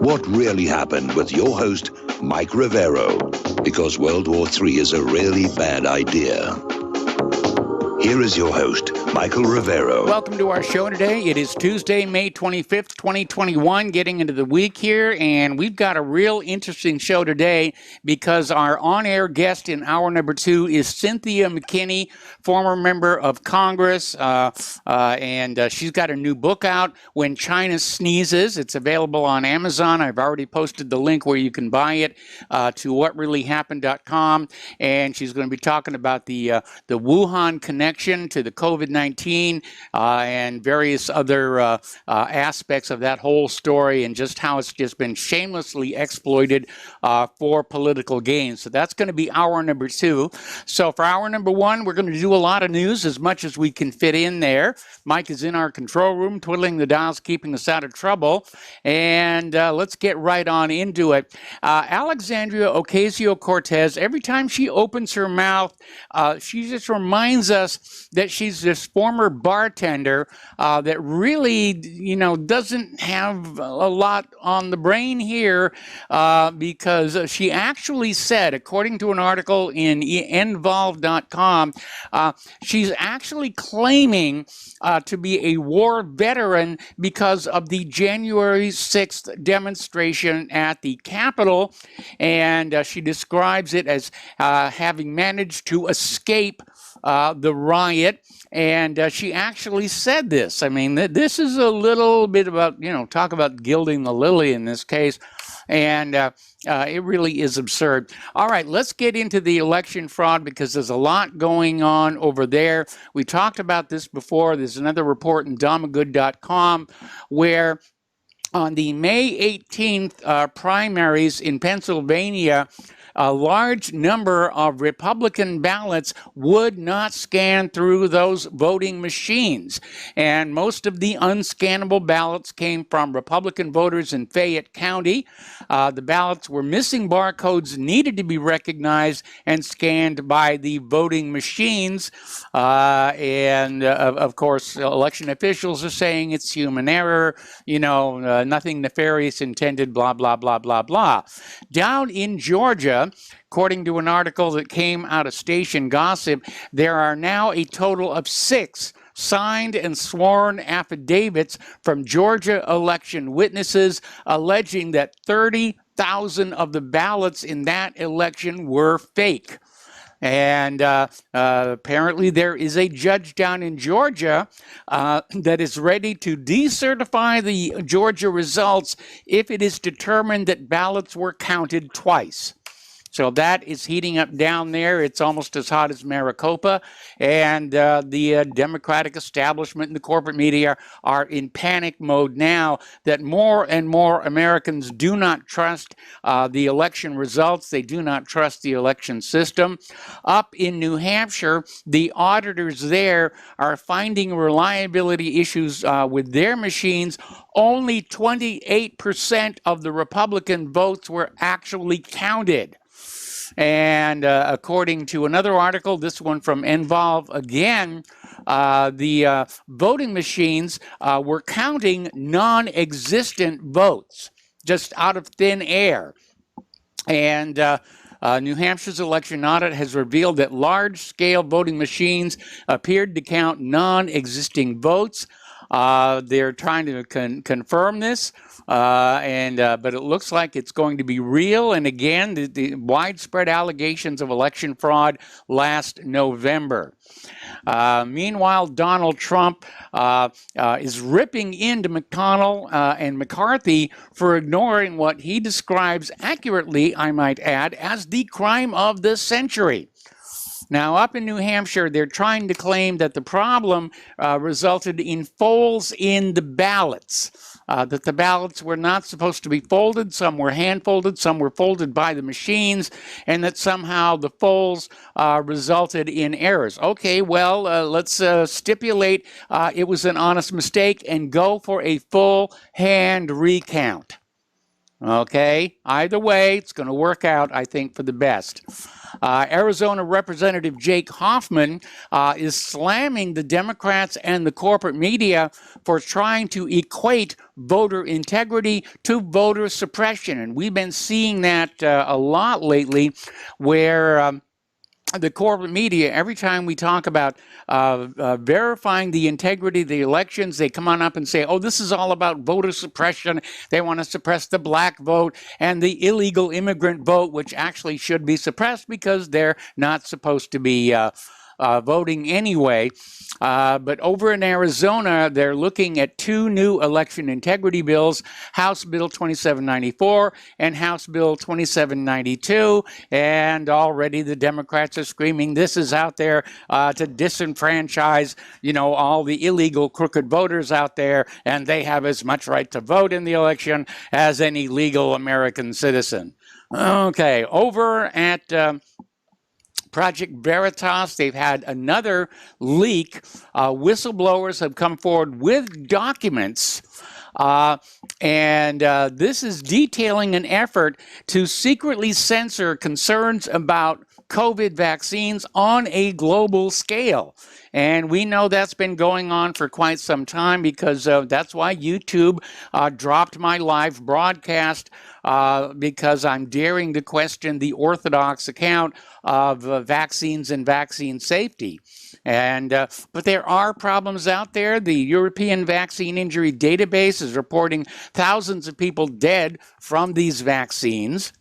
what really happened with your host, Mike Rivero, because World War III is a really bad idea. Here is your host, Michael Rivero. Welcome to our show today. It is Tuesday, May 25th, 2021, getting into the week here, and we've got a real interesting show today because our on-air guest in hour number 2 is Cynthia Mckinney, former member of Congress, and she's got a new book out, When China Sneezes. It's available on Amazon. I've already posted the link where you can buy it to whatreallyhappened.com, and she's going to be talking about the Wuhan connection to the COVID-19 and various other aspects of that whole story and just how it's just been shamelessly exploited for political gain. So that's going to be hour number 2. So for hour number 1, we're going to do a lot of news, as much as we can fit in there. Mike is in our control room, twiddling the dials, keeping us out of trouble. And let's get right on into it. Alexandria Ocasio-Cortez, every time she opens her mouth, she just reminds us that she's this former bartender that really, doesn't have a lot on the brain here because she actually said, according to an article in Envolve.com, she's actually claiming to be a war veteran because of the January 6th demonstration at the Capitol, and she describes it as having managed to escape the riot, and she actually said this. I mean, this is a little bit about, talk about gilding the lily in this case, and it really is absurd. All right, let's get into the election fraud because there's a lot going on over there. We talked about this before. There's another report in Domagood.com where on the May 18th primaries in Pennsylvania, a large number of Republican ballots would not scan through those voting machines. And most of the unscannable ballots came from Republican voters in Fayette County. The ballots were missing barcodes, needed to be recognized and scanned by the voting machines. Of course, election officials are saying it's human error, nothing nefarious intended, blah, blah, blah, blah, blah. Down in Georgia, according to an article that came out of Station Gossip, there are now a total of 6 signed and sworn affidavits from Georgia election witnesses alleging that 30,000 of the ballots in that election were fake. And apparently there is a judge down in Georgia that is ready to decertify the Georgia results if it is determined that ballots were counted twice. So that is heating up down there. It's almost as hot as Maricopa. And the Democratic establishment and the corporate media are in panic mode now that more and more Americans do not trust the election results. They do not trust the election system. Up in New Hampshire, the auditors there are finding reliability issues with their machines. Only 28% of the Republican votes were actually counted. And according to another article, this one from Envolve again, the voting machines were counting non-existent votes just out of thin air. And New Hampshire's election audit has revealed that large-scale voting machines appeared to count non-existing votes. They're trying to confirm this, but it looks like it's going to be real. And again, the widespread allegations of election fraud last November. Meanwhile, Donald Trump is ripping into McConnell and McCarthy for ignoring what he describes accurately, I might add, as the crime of the century. Now, up in New Hampshire, they're trying to claim that the problem resulted in folds in the ballots, that the ballots were not supposed to be folded. Some were hand-folded, some were folded by the machines, and that somehow the folds resulted in errors. Okay, well, let's stipulate it was an honest mistake and go for a full hand recount. Okay, either way, it's going to work out, I think, for the best. Arizona Representative Jake Hoffman is slamming the Democrats and the corporate media for trying to equate voter integrity to voter suppression. And we've been seeing that a lot lately, where the corporate media, every time we talk about verifying the integrity of the elections, they come on up and say, oh, this is all about voter suppression. They want to suppress the black vote and the illegal immigrant vote, which actually should be suppressed because they're not supposed to be voting anyway. But over in Arizona, they're looking at two new election integrity bills, House Bill 2794 and House Bill 2792. And already the Democrats are screaming this is out there to disenfranchise, all the illegal crooked voters out there, and they have as much right to vote in the election as any legal American citizen. Okay, over at Project Veritas, they've had another leak. Whistleblowers have come forward with documents, and this is detailing an effort to secretly censor concerns about COVID vaccines on a global scale. And we know that's been going on for quite some time, because that's why YouTube dropped my live broadcast, because I'm daring to question the orthodox account of vaccines and vaccine safety. And but there are problems out there. The European Vaccine Injury Database is reporting thousands of people dead from these vaccines.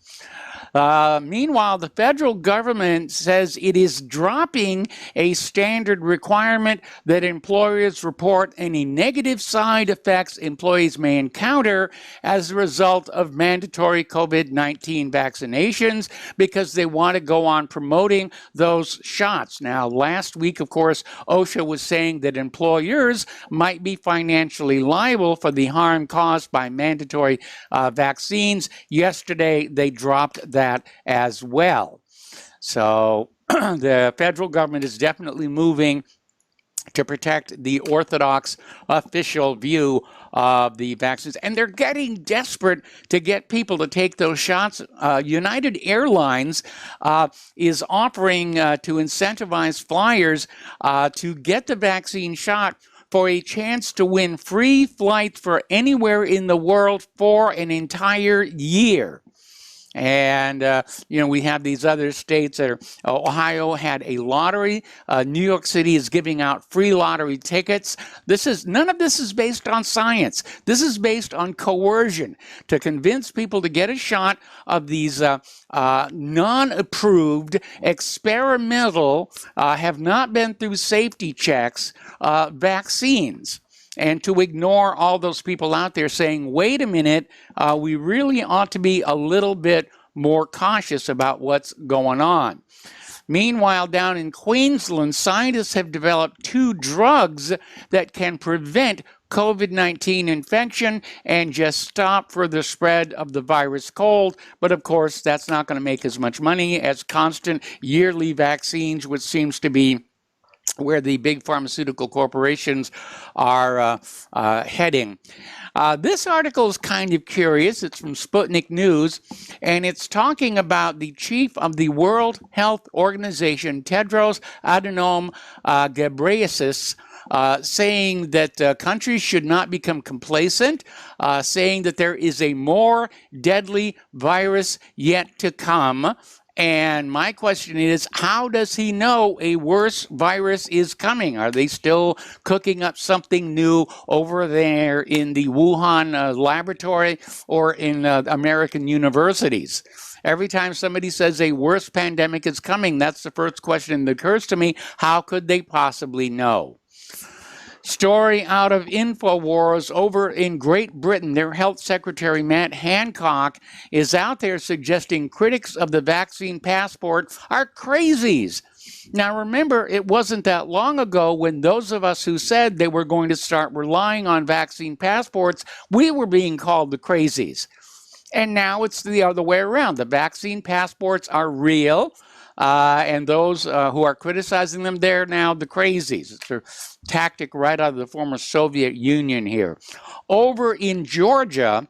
Meanwhile, the federal government says it is dropping a standard requirement that employers report any negative side effects employees may encounter as a result of mandatory COVID-19 vaccinations, because they want to go on promoting those shots. Now, last week, of course, OSHA was saying that employers might be financially liable for the harm caused by mandatory vaccines. Yesterday, they dropped that as well. So the federal government is definitely moving to protect the orthodox official view of the vaccines. And they're getting desperate to get people to take those shots. United Airlines is offering to incentivize flyers to get the vaccine shot for a chance to win free flights for anywhere in the world for an entire year. And, we have these other states that are, Ohio had a lottery. New York City is giving out free lottery tickets. None of this is based on science. This is based on coercion to convince people to get a shot of these non-approved, experimental, have not been through safety checks, vaccines. And to ignore all those people out there saying, wait a minute, we really ought to be a little bit more cautious about what's going on. Meanwhile, down in Queensland, scientists have developed two drugs that can prevent COVID-19 infection and just stop further spread of the virus cold. But of course, that's not going to make as much money as constant yearly vaccines, which seems to be where the big pharmaceutical corporations are heading. This article is kind of curious. It's from Sputnik News, and it's talking about the chief of the World Health Organization, Tedros Adhanom Ghebreyesus, saying that countries should not become complacent, saying that there is a more deadly virus yet to come. And my question is, how does he know a worse virus is coming? Are they still cooking up something new over there in the Wuhan laboratory or in American universities? Every time somebody says a worse pandemic is coming, that's the first question that occurs to me. How could they possibly know? Story out of InfoWars over in Great Britain. Their health secretary, Matt Hancock, is out there suggesting critics of the vaccine passport are crazies. Now, remember, it wasn't that long ago when those of us who said they were going to start relying on vaccine passports, we were being called the crazies. And now it's the other way around. The vaccine passports are real. And those who are criticizing them, they're now the crazies. It's a tactic right out of the former Soviet Union here. Over in Georgia,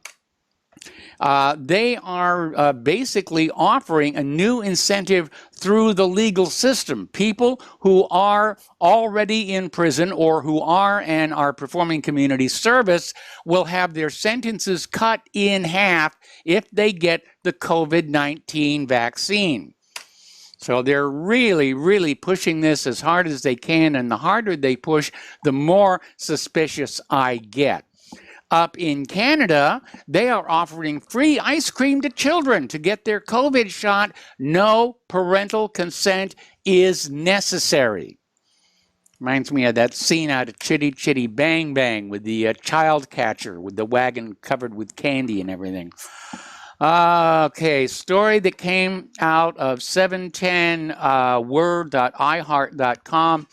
They are basically offering a new incentive through the legal system. People who are already in prison or who are and are performing community service will have their sentences cut in half if they get the COVID-19 vaccine. So they're really, really pushing this as hard as they can, and the harder they push, the more suspicious I get. Up in Canada, they are offering free ice cream to children to get their COVID shot. No parental consent is necessary. Reminds me of that scene out of Chitty Chitty Bang Bang with the child catcher with the wagon covered with candy and everything. Okay, story that came out of 710word.iheart.com.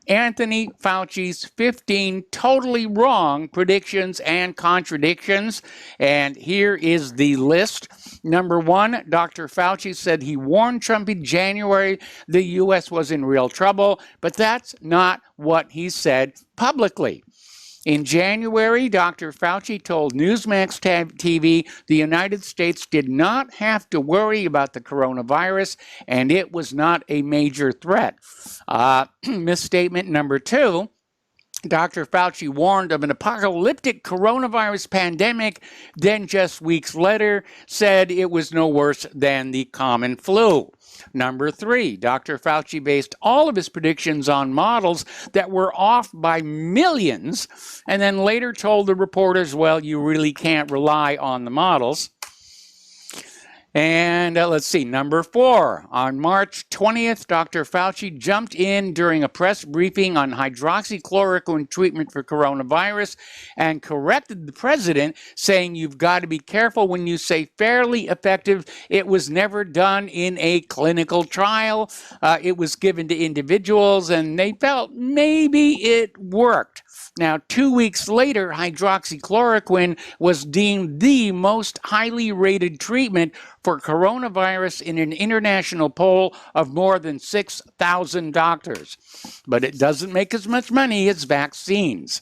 Anthony Fauci's 15 totally wrong predictions and contradictions. And here is the list. Number one, Dr. Fauci said he warned Trump in January the U.S. was in real trouble, but that's not what he said publicly. In January, Dr. Fauci told Newsmax TV the United States did not have to worry about the coronavirus, and it was not a major threat. Misstatement number two, Dr. Fauci warned of an apocalyptic coronavirus pandemic, then just weeks later said it was no worse than the common flu. Number three, Dr. Fauci based all of his predictions on models that were off by millions, and then later told the reporters, well, you really can't rely on the models. And let's see, number four, on March 20th, Dr. Fauci jumped in during a press briefing on hydroxychloroquine treatment for coronavirus and corrected the president, saying you've got to be careful when you say fairly effective. It was never done in a clinical trial. It was given to individuals, and they felt maybe it worked. Now, 2 weeks later, hydroxychloroquine was deemed the most highly rated treatment for coronavirus in an international poll of more than 6,000 doctors. But it doesn't make as much money as vaccines.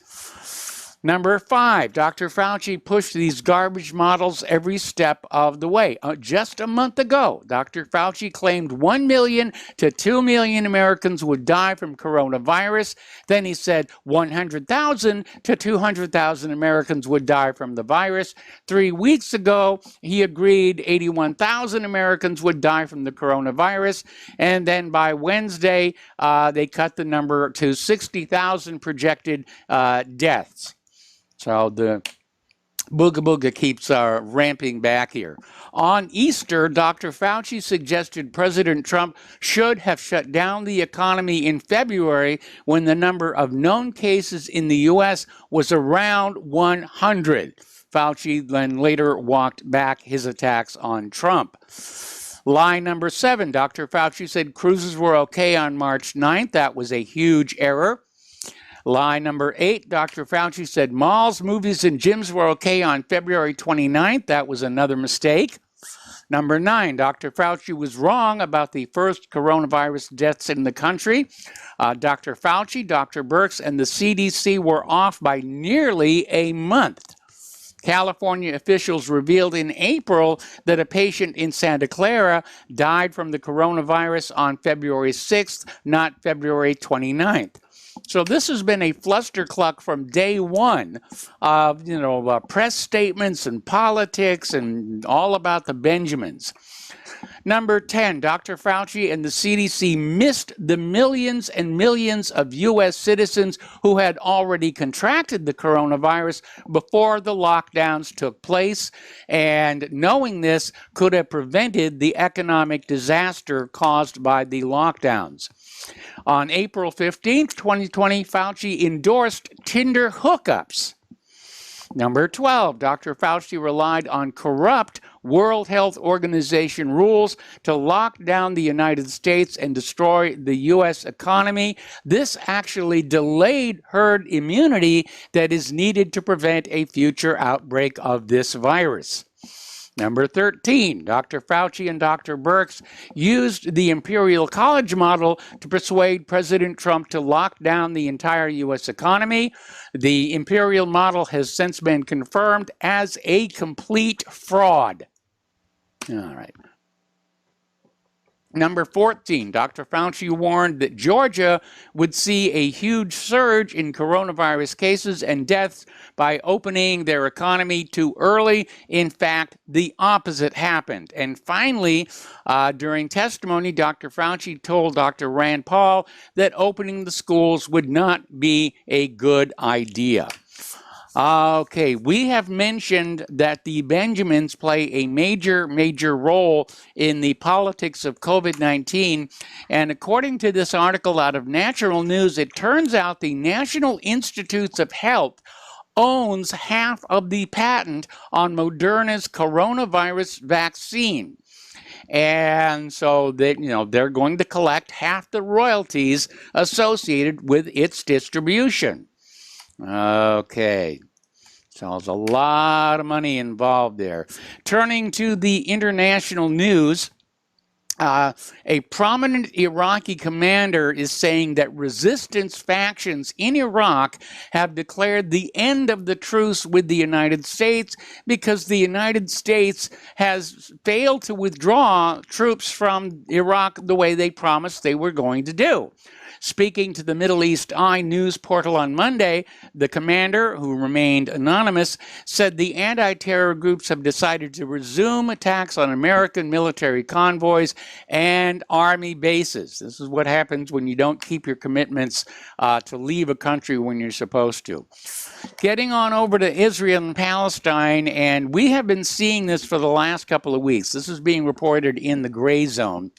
Number five, Dr. Fauci pushed these garbage models every step of the way. Just a month ago, Dr. Fauci claimed 1 million to 2 million Americans would die from coronavirus. Then he said 100,000 to 200,000 Americans would die from the virus. 3 weeks ago, he agreed 81,000 Americans would die from the coronavirus. And then by Wednesday, they cut the number to 60,000 projected deaths. So the booga booga keeps ramping back here. On Easter, Dr. Fauci suggested President Trump should have shut down the economy in February when the number of known cases in the U.S. was around 100. Fauci then later walked back his attacks on Trump. Lie number seven, Dr. Fauci said cruises were okay on March 9th. That was a huge error. Lie number eight, Dr. Fauci said malls, movies, and gyms were okay on February 29th. That was another mistake. Number nine, Dr. Fauci was wrong about the first coronavirus deaths in the country. Dr. Fauci, Dr. Birx, and the CDC were off by nearly a month. California officials revealed in April that a patient in Santa Clara died from the coronavirus on February 6th, not February 29th. So this has been a flustercluck from day one of, press statements and politics and all about the Benjamins. Number 10, Dr. Fauci and the CDC missed the millions and millions of U.S. citizens who had already contracted the coronavirus before the lockdowns took place, and knowing this could have prevented the economic disaster caused by the lockdowns. On April 15th, 2020, Fauci endorsed Tinder hookups. Number 12, Dr. Fauci relied on corrupt World Health Organization rules to lock down the United States and destroy the U.S. economy. This actually delayed herd immunity that is needed to prevent a future outbreak of this virus. Number 13, Dr. Fauci and Dr. Birx used the Imperial College model to persuade President Trump to lock down the entire U.S. economy. The Imperial model has since been confirmed as a complete fraud. All right. Number 14, Dr. Fauci warned that Georgia would see a huge surge in coronavirus cases and deaths by opening their economy too early. In fact, the opposite happened. And finally, during testimony, Dr. Fauci told Dr. Rand Paul that opening the schools would not be a good idea. Okay, we have mentioned that the Benjamins play a major role in the politics of COVID-19. And according to this article out of Natural News, it turns out the National Institutes of Health owns half of the patent on Moderna's coronavirus vaccine. And so that, they're going to collect half the royalties associated with its distribution. Okay. So there's a lot of money involved there. Turning to the international news, a prominent Iraqi commander is saying that resistance factions in Iraq have declared the end of the truce with the United States because the United States has failed to withdraw troops from Iraq the way they promised they were going to do. Speaking to the Middle East Eye news portal on Monday, the commander, who remained anonymous, said the anti-terror groups have decided to resume attacks on American military convoys and army bases. This is what happens when you don't keep your commitments to leave a country when you're supposed to. Getting on over to Israel and Palestine, and we have been seeing this for the last couple of weeks. This is being reported in the gray zone.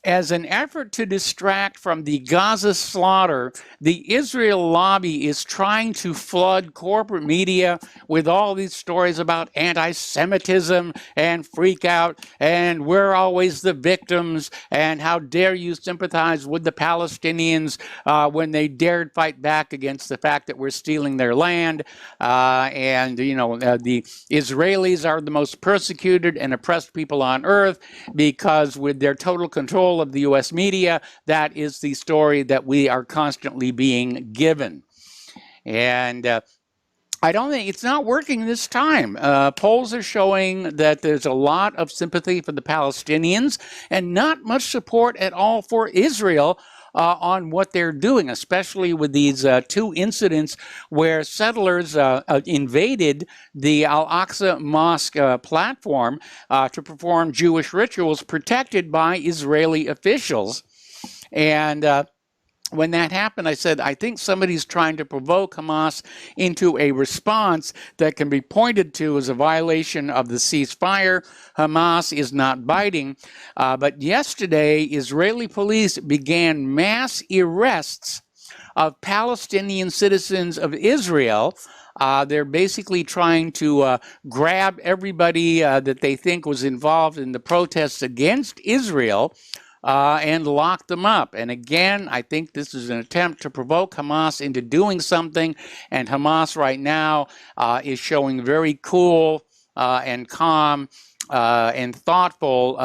As an effort to distract from the Gaza slaughter, the Israel lobby is trying to flood corporate media with all these stories about anti-Semitism and freak out, and we're always the victims, and how dare you sympathize with the Palestinians when they dared fight back against the fact that we're stealing their land, the Israelis are the most persecuted and oppressed people on earth because with their total control of the U.S. media, that is the story that we are constantly being given. And I don't think it's not working this time. Polls are showing that there's a lot of sympathy for the Palestinians and not much support at all for Israel on what they're doing, especially with these two incidents where settlers invaded the Al-Aqsa Mosque platform to perform Jewish rituals protected by Israeli officials. And when that happened, I said, I think somebody's trying to provoke Hamas into a response that can be pointed to as a violation of the ceasefire. Hamas is not biting. But yesterday, Israeli police began mass arrests of Palestinian citizens of Israel. They're basically trying to grab everybody that they think was involved in the protests against Israel and lock them up. And again, I think this is an attempt to provoke Hamas into doing something. And Hamas right now is showing very cool and calm and thoughtful.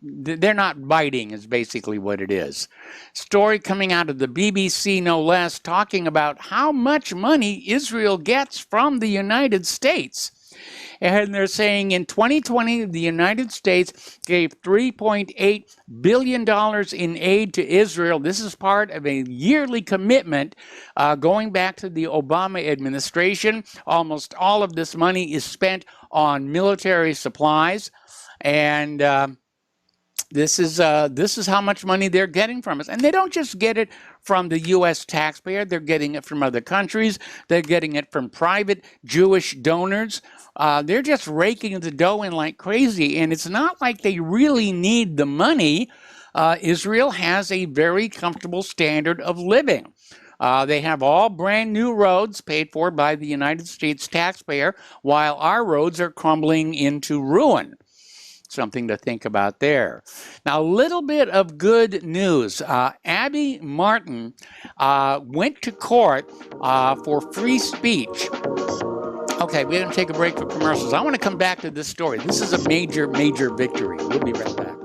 They're not biting is basically what it is. Story coming out of the BBC, no less, talking about how much money Israel gets from the United States. And they're saying in 2020, the United States gave $3.8 billion in aid to Israel. This is part of a yearly commitment going back to the Obama administration. Almost all of this money is spent on military supplies. And this is how much money they're getting from us. And they don't just get it from the U.S. taxpayer. They're getting it from other countries. They're getting it from private Jewish donors. They're just raking the dough in like crazy. And it's not like they really need the money. Israel has a very comfortable standard of living. They have all brand new roads paid for by the United States taxpayer, while our roads are crumbling into ruin. Something to think about there. Now, a little bit of good news. Abby Martin went to court for free speech Okay, we're going to take a break for commercials. I want to come back to this story. This is a major, major victory. We'll be right back.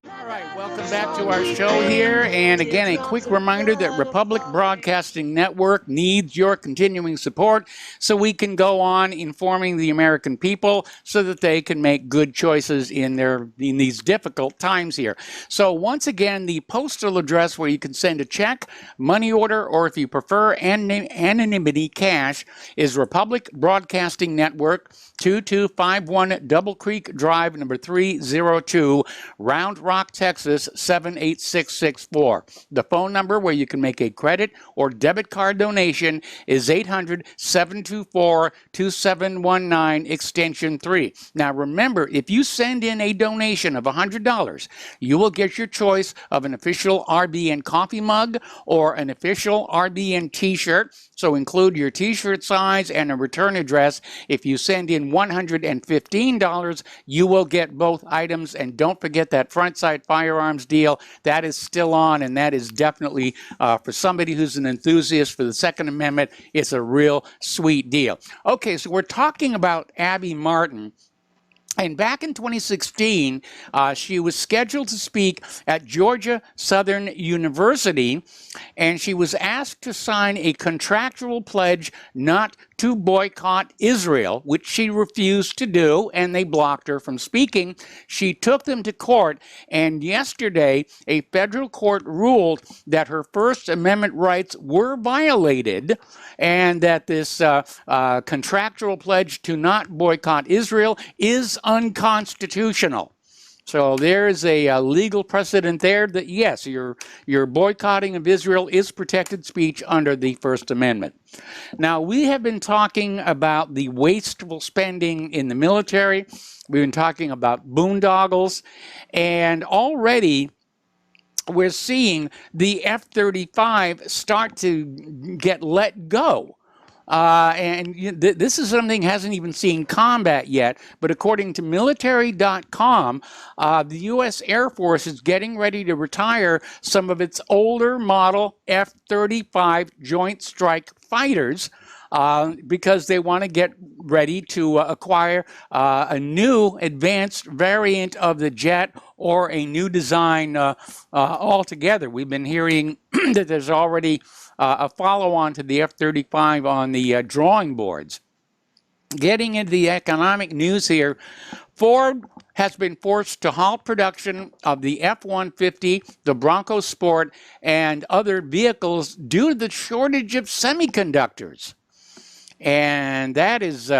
All right, welcome back to our show here. And again, a quick reminder that Republic Broadcasting Network needs your continuing support so we can go on informing the American people so that they can make good choices in these difficult times here. So once again, the postal address where you can send a check, money order, or if you prefer anonymity, cash, is Republic Broadcasting Network, 2251 Double Creek Drive, number 302, Round Rock, Texas, 78664. The phone number where you can make a credit or debit card donation is 800-724-2719, extension 3. Now remember, if you send in a donation of $100, you will get your choice of an official RBN coffee mug or an official RBN t-shirt. So include your t-shirt size and a return address. If you send in $115, you will get both items. And don't forget that front side firearms deal. That is still on, and that is definitely for somebody who's an enthusiast for the Second Amendment. It's a real sweet deal. Okay, so we're talking about Abby Martin. And back in 2016, she was scheduled to speak at Georgia Southern University, and she was asked to sign a contractual pledge not to boycott Israel, which she refused to do, and they blocked her from speaking. She took them to court, and yesterday, a federal court ruled that her First Amendment rights were violated, and that this contractual pledge to not boycott Israel is unconstitutional. So there is a legal precedent there that, yes, your boycotting of Israel is protected speech under the First Amendment. Now, we have been talking about the wasteful spending in the military. We've been talking about boondoggles. And already we're seeing the F-35 start to get let go. This is something hasn't even seen combat yet, but according to military.com, the U.S. Air Force is getting ready to retire some of its older model F-35 Joint Strike Fighters because they want to get ready to acquire a new advanced variant of the jet or a new design altogether. We've been hearing that there's already a follow-on to the F-35 on the drawing boards. Getting into the economic news here, Ford has been forced to halt production of the F-150, the Bronco Sport, and other vehicles due to the shortage of semiconductors. And that is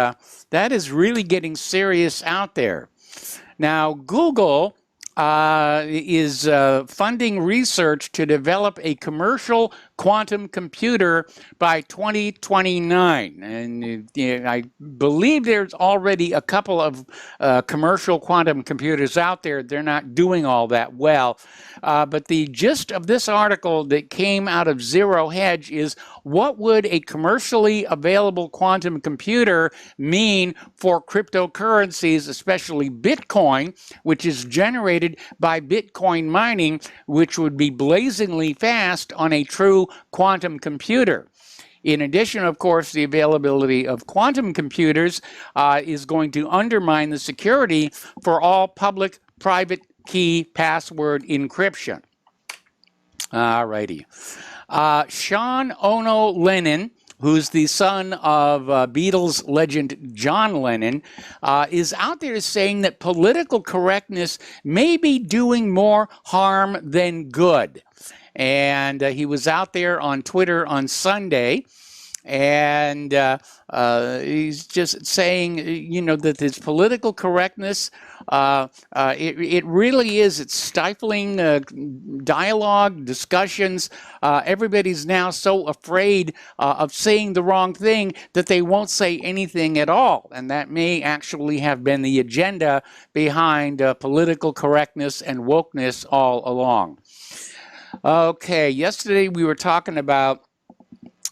really getting serious out there. Now, Google is funding research to develop a commercial quantum computer by 2029. And I believe there's already a couple of commercial quantum computers out there. They're not doing all that well. But the gist of this article that came out of Zero Hedge is, what would a commercially available quantum computer mean for cryptocurrencies, especially Bitcoin, which is generated by Bitcoin mining, which would be blazingly fast on a true quantum computer? In addition, of course, the availability of quantum computers is going to undermine the security for all public-private key password encryption. All righty. Sean Ono Lennon, who's the son of Beatles legend John Lennon, is out there saying that political correctness may be doing more harm than good. And he was out there on Twitter on Sunday, and he's just saying, that this political correctness, it really is. It's stifling dialogue, discussions. Everybody's now so afraid of saying the wrong thing that they won't say anything at all. And that may actually have been the agenda behind political correctness and wokeness all along. Okay, yesterday we were talking about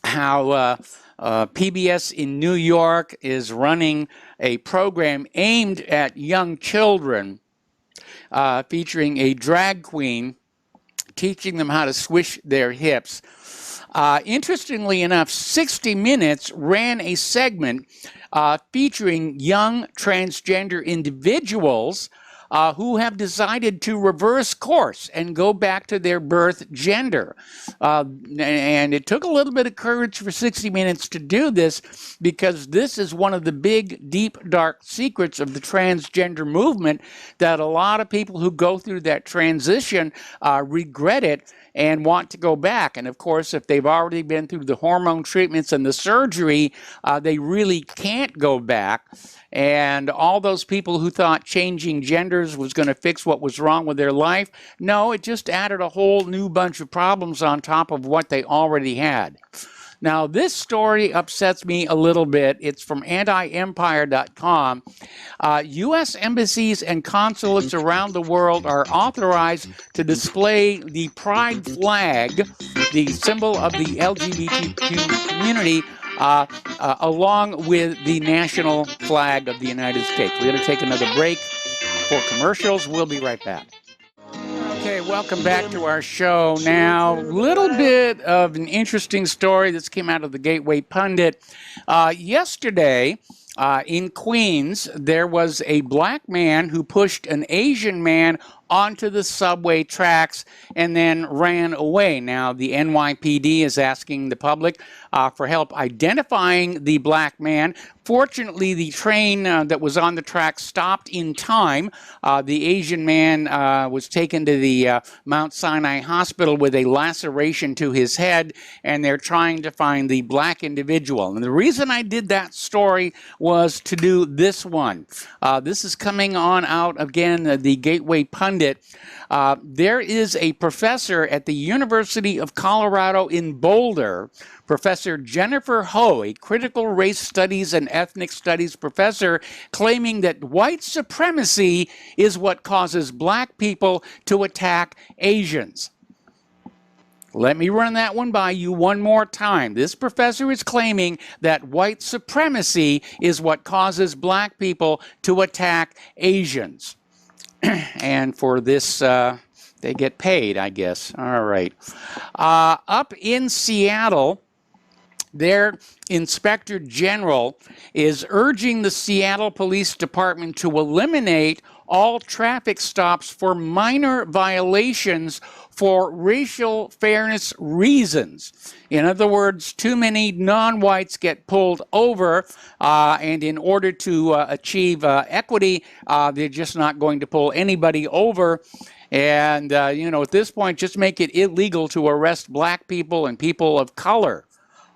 how PBS in New York is running a program aimed at young children featuring a drag queen teaching them how to swish their hips. Interestingly enough, 60 Minutes ran a segment featuring young transgender individuals who have decided to reverse course and go back to their birth gender. And it took a little bit of courage for 60 Minutes to do this, because this is one of the big, deep, dark secrets of the transgender movement, that a lot of people who go through that transition regret it and want to go back. And of course, if they've already been through the hormone treatments and the surgery, they really can't go back. And all those people who thought changing genders was going to fix what was wrong with their life, no, it just added a whole new bunch of problems on top of what they already had. Now, this story upsets me a little bit. It's from antiempire.com. U.S. embassies and consulates around the world are authorized to display the pride flag, the symbol of the LGBTQ community, along with the national flag of the United States. We're going to take another break for commercials. We'll be right back. Okay, welcome back to our show. Now, a little bit of an interesting story that's came out of the Gateway Pundit. Yesterday, in Queens, there was a black man who pushed an Asian man onto the subway tracks and then ran away. Now, the NYPD is asking the public for help identifying the black man. Fortunately, the train that was on the track stopped in time. The Asian man was taken to the Mount Sinai Hospital with a laceration to his head, and they're trying to find the black individual. And the reason I did that story was to do this one. This is coming on out, again, the Gateway Pundit. There is a professor at the University of Colorado in Boulder, Professor Jennifer Ho, a critical race studies and ethnic studies professor, claiming that white supremacy is what causes black people to attack Asians. Let me run that one by you one more time. This professor is claiming that white supremacy is what causes black people to attack Asians. And for this, they get paid, I guess. All right. Up in Seattle, their Inspector General is urging the Seattle Police Department to eliminate all traffic stops for minor violations for racial fairness reasons. In other words, too many non-whites get pulled over, and in order to achieve equity, they're just not going to pull anybody over. And, at this point, just make it illegal to arrest black people and people of color.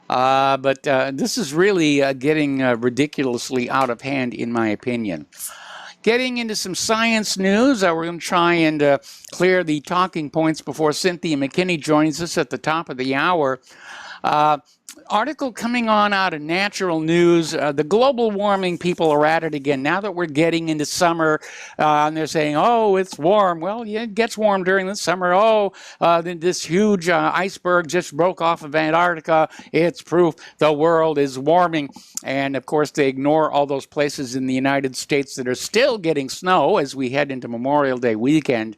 But this is really getting ridiculously out of hand, in my opinion. Getting into some science news, we're going to try and clear the talking points before Cynthia Mckinney joins us at the top of the hour. Article coming on out of Natural News. The global warming people are at it again. Now that we're getting into summer, and they're saying, oh, it's warm. Well, yeah, it gets warm during the summer. Oh, this huge iceberg just broke off of Antarctica. It's proof the world is warming. And, of course, they ignore all those places in the United States that are still getting snow as we head into Memorial Day weekend.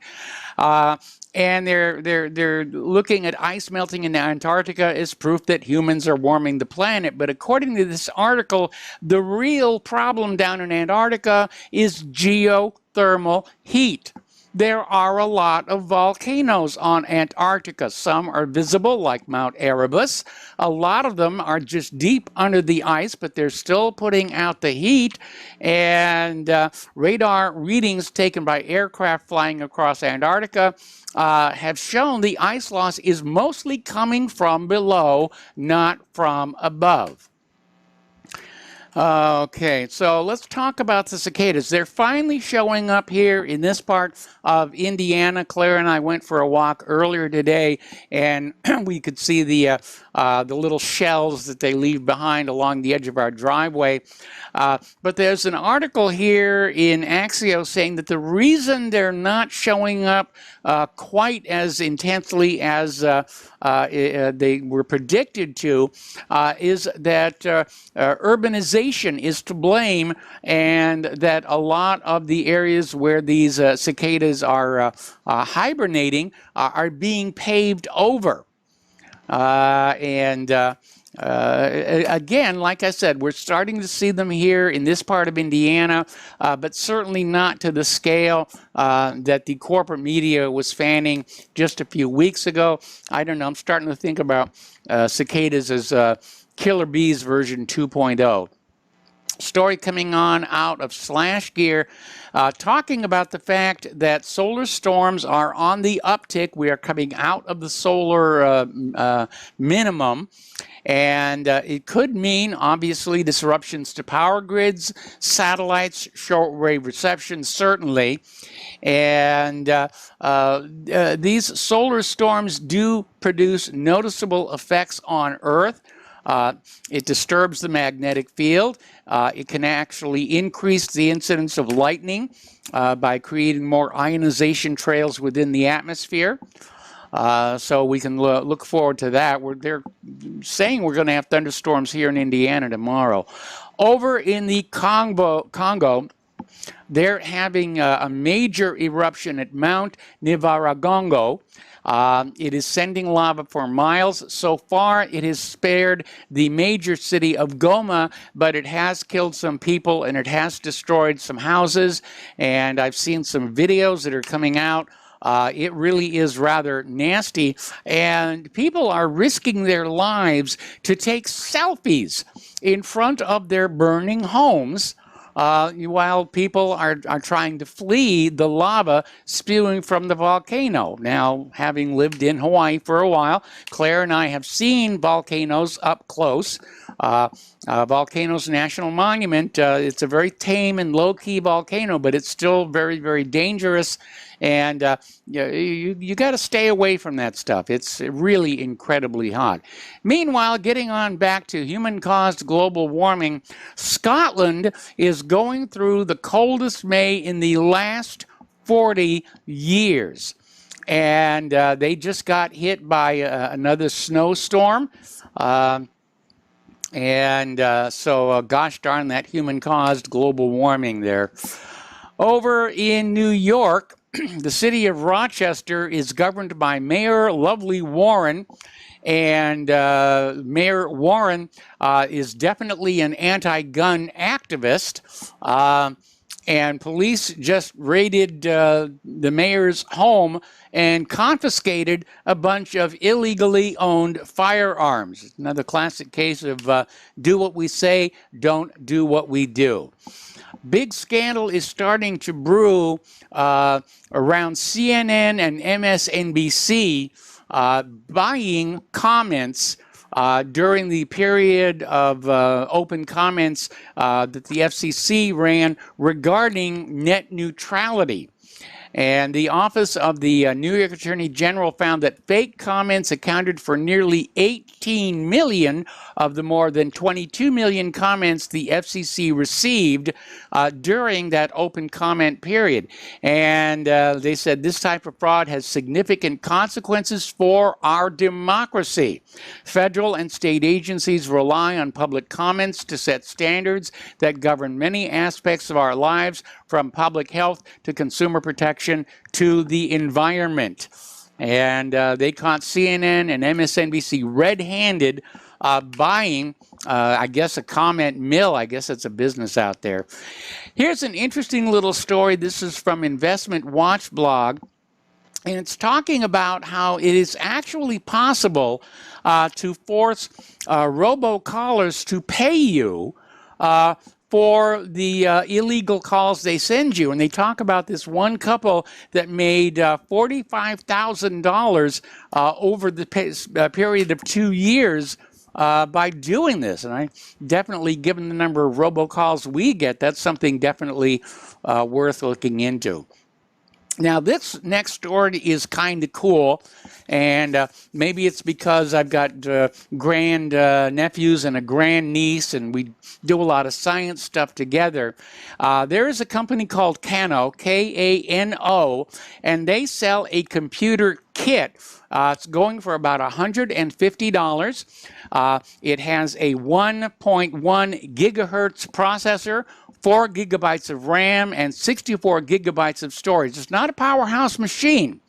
And they're looking at ice melting in Antarctica as proof that humans are warming the planet. But according to this article, the real problem down in Antarctica is geothermal heat. There are a lot of volcanoes on Antarctica. Some are visible, like Mount Erebus. A lot of them are just deep under the ice, but they're still putting out the heat. And radar readings taken by aircraft flying across Antarctica have shown the ice loss is mostly coming from below, not from above. Okay, so let's talk about the cicadas. They're finally showing up here in this part of Indiana. Claire and I went for a walk earlier today, and we could see the little shells that they leave behind along the edge of our driveway. But there's an article here in Axios saying that the reason they're not showing up quite as intensely as they were predicted to is that urbanization radiation is to blame, and that a lot of the areas where these cicadas are hibernating are being paved over. Again, like I said, we're starting to see them here in this part of Indiana, but certainly not to the scale that the corporate media was fanning just a few weeks ago. I don't know. I'm starting to think about cicadas as Killer Bees version 2.0. Story coming on out of Slash Gear, talking about the fact that solar storms are on the uptick. We are coming out of the solar minimum, and it could mean, obviously, disruptions to power grids, satellites, shortwave reception, certainly. And these solar storms do produce noticeable effects on Earth. It disturbs the magnetic field. It can actually increase the incidence of lightning by creating more ionization trails within the atmosphere. So we can look forward to that. They're saying we're going to have thunderstorms here in Indiana tomorrow. Over in the Congo, they're having a major eruption at Mount Nyiragongo. It is sending lava for miles. So far, it has spared the major city of Goma, but it has killed some people and it has destroyed some houses. And I've seen some videos that are coming out. It really is rather nasty, and people are risking their lives to take selfies in front of their burning homes while people are trying to flee the lava spewing from the volcano. Now, having lived in Hawaii for a while, Claire and I have seen volcanoes up close. Volcanoes National Monument, it's a very tame and low-key volcano, but it's still very, very dangerous. And you got to stay away from that stuff. It's really incredibly hot. Meanwhile, getting on back to human-caused global warming, Scotland is going through the coldest May in the last 40 years. And they just got hit by another snowstorm. So gosh darn that human-caused global warming there. Over in New York, the city of Rochester is governed by Mayor Lovely Warren, and Mayor Warren is definitely an anti-gun activist. And police just raided the mayor's home and confiscated a bunch of illegally owned firearms. Another classic case of do what we say, don't do what we do. Big scandal is starting to brew around CNN and MSNBC buying comments during the period of open comments that the FCC ran regarding net neutrality. And the Office of the New York Attorney General found that fake comments accounted for nearly 18 million of the more than 22 million comments the FCC received during that open comment period. And they said this type of fraud has significant consequences for our democracy. Federal and state agencies rely on public comments to set standards that govern many aspects of our lives, from public health to consumer protection to the environment. And they caught CNN and MSNBC red-handed buying, I guess, a comment mill. I guess it's a business out there. Here's an interesting little story. This is from Investment Watch blog. And it's talking about how it is actually possible to force robocallers to pay you for the illegal calls they send you. And they talk about this one couple that made $45,000 over the period of 2 years by doing this. And I definitely, given the number of robocalls we get, that's something definitely worth looking into. Now, this next story is kind of cool, and maybe it's because I've got grand nephews and a grand niece, and we do a lot of science stuff together. There is a company called Kano, K-A-N-O, and they sell a computer kit. It's going for about $150. It has a 1.1 gigahertz processor, 4 gigabytes of RAM, and 64 gigabytes of storage. It's not a powerhouse machine.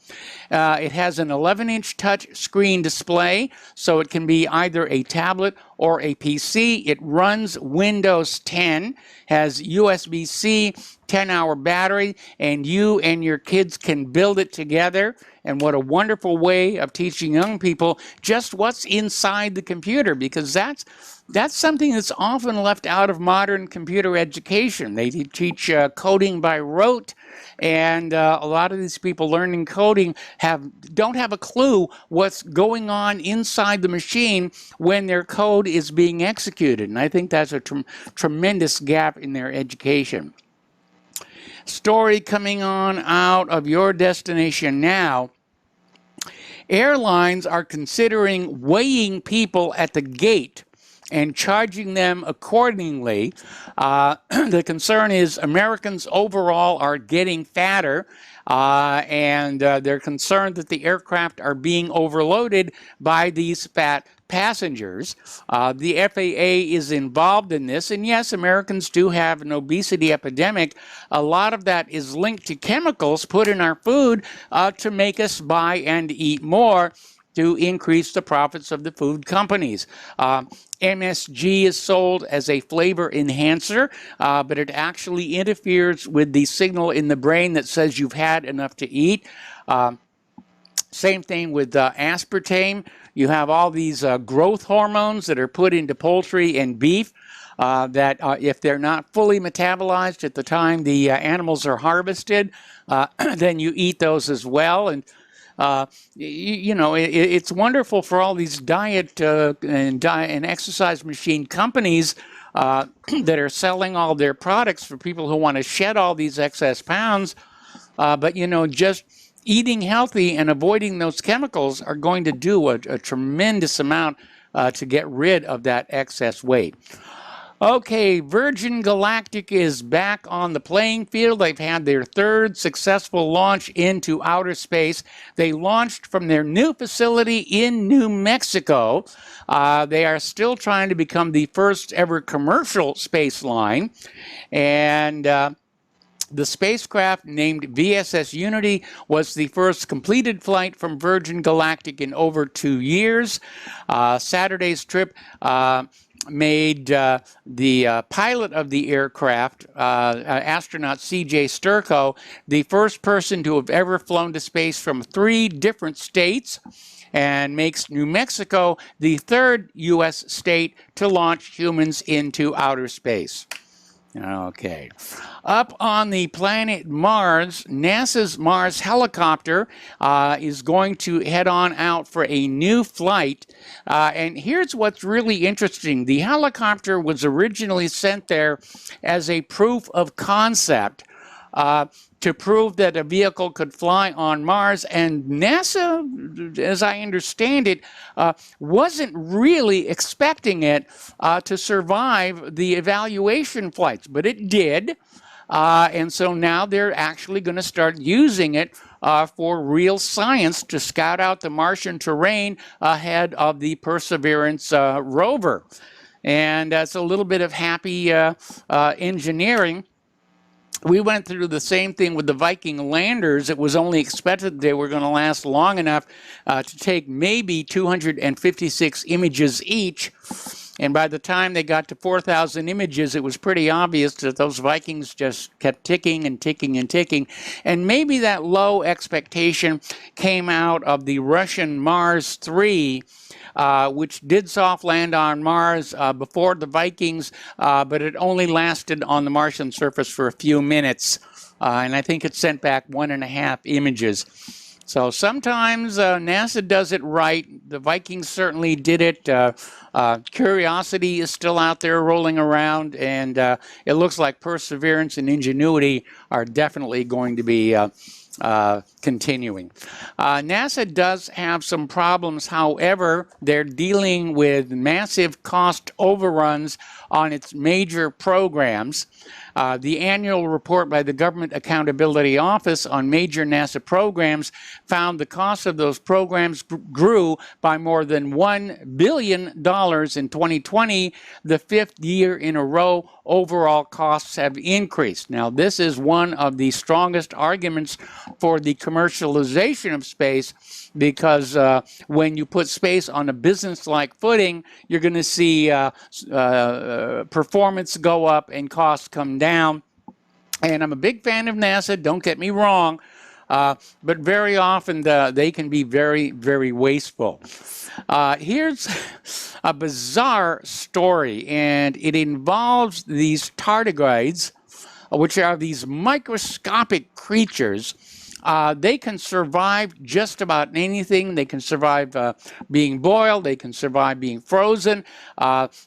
It has an 11-inch touch screen display, so it can be either a tablet or a PC. It runs Windows 10, has USB-C, 10-hour battery, and you and your kids can build it together. And what a wonderful way of teaching young people just what's inside the computer, because that's something that's often left out of modern computer education. They teach coding by rote, and a lot of these people learning coding don't have a clue what's going on inside the machine when their code is being executed. And I think that's a tremendous gap in their education. Story coming on out of your destination now. Airlines are considering weighing people at the gate and charging them accordingly. The concern is Americans overall are getting fatter, and they're concerned that the aircraft are being overloaded by these fat passengers. The FAA is involved in this, and yes, Americans do have an obesity epidemic. A lot of that is linked to chemicals put in our food to make us buy and eat more, to increase the profits of the food companies. MSG is sold as a flavor enhancer, but it actually interferes with the signal in the brain that says you've had enough to eat. Same thing with aspartame. You have all these growth hormones that are put into poultry and beef that if they're not fully metabolized at the time the animals are harvested, then you eat those as well. And it's wonderful for all these diet and exercise machine companies that are selling all their products for people who want to shed all these excess pounds. But, just eating healthy and avoiding those chemicals are going to do a tremendous amount to get rid of that excess weight. Okay, Virgin Galactic is back on the playing field. They've had their third successful launch into outer space. They launched from their new facility in New Mexico. They are still trying to become the first ever commercial space line. And the spacecraft, named VSS Unity, was the first completed flight from Virgin Galactic in over 2 years. Saturday's trip made the pilot of the aircraft, astronaut C.J. Sturckow, the first person to have ever flown to space from 3 different states, and makes New Mexico the third U.S. state to launch humans into outer space. Okay. Up on the planet Mars, NASA's Mars helicopter is going to head on out for a new flight. And here's what's really interesting. The helicopter was originally sent there as a proof of concept to prove that a vehicle could fly on Mars. And NASA, as I understand it, wasn't really expecting it to survive the evaluation flights, but it did. And so now they're actually going to start using it for real science to scout out the Martian terrain ahead of the Perseverance rover. And that's a little bit of happy engineering. We went through the same thing with the Viking landers. It was only expected they were going to last long enough to take maybe 256 images each. And by the time they got to 4,000 images, it was pretty obvious that those Vikings just kept ticking and ticking and ticking. And maybe that low expectation came out of the Russian Mars 3, which did soft land on Mars before the Vikings, but it only lasted on the Martian surface for a few minutes. And I think it sent back 1.5 images. So sometimes NASA does it right. The Vikings certainly did it. Curiosity is still out there rolling around, and it looks like Perseverance and Ingenuity are definitely going to be continuing. NASA does have some problems. However, they're dealing with massive cost overruns on its major programs. The annual report by the Government Accountability Office on major NASA programs found the cost of those programs grew by more than $1 billion in 2020, the fifth year in a row. Overall costs have increased. Now, this is one of the strongest arguments for the commercialization of space, because when you put space on a business-like footing, you're going to see performance go up and costs come down. And I'm a big fan of NASA, don't get me wrong, but very often they can be very, very wasteful. Here's a bizarre story, and it involves these tardigrades, which are these microscopic creatures. They can survive just about anything. They can survive being boiled. They can survive being frozen.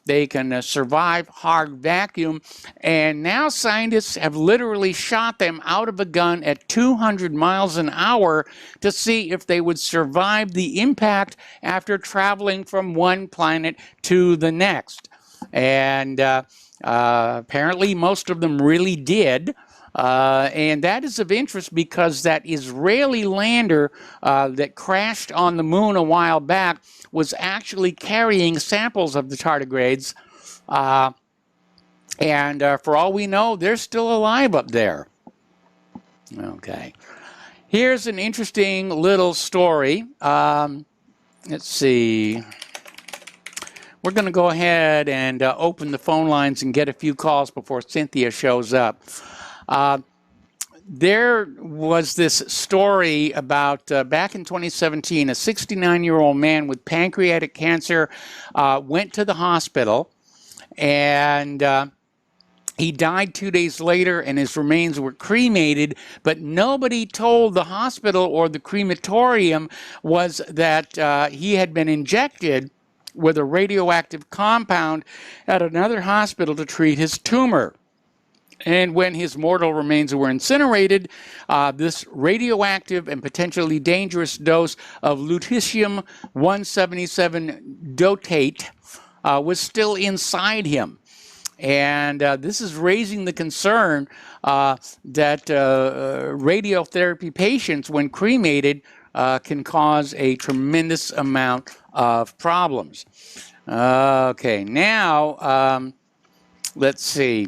They can survive hard vacuum. And now scientists have literally shot them out of a gun at 200 miles an hour to see if they would survive the impact after traveling from one planet to the next. And apparently most of them really did. And that is of interest because that Israeli lander that crashed on the moon a while back was actually carrying samples of the tardigrades. And for all we know, they're still alive up there. Okay. Here's an interesting little story. Let's see. We're going to go ahead and open the phone lines and get a few calls before Cynthia shows up. There was this story about back in 2017, a 69-year-old man with pancreatic cancer went to the hospital, and he died 2 days later, and his remains were cremated, but nobody told the hospital or the crematorium was that he had been injected with a radioactive compound at another hospital to treat his tumor. And when his mortal remains were incinerated, this radioactive and potentially dangerous dose of lutetium-177 dotate was still inside him. And this is raising the concern that radiotherapy patients, when cremated, can cause a tremendous amount of problems. Okay, now let's see.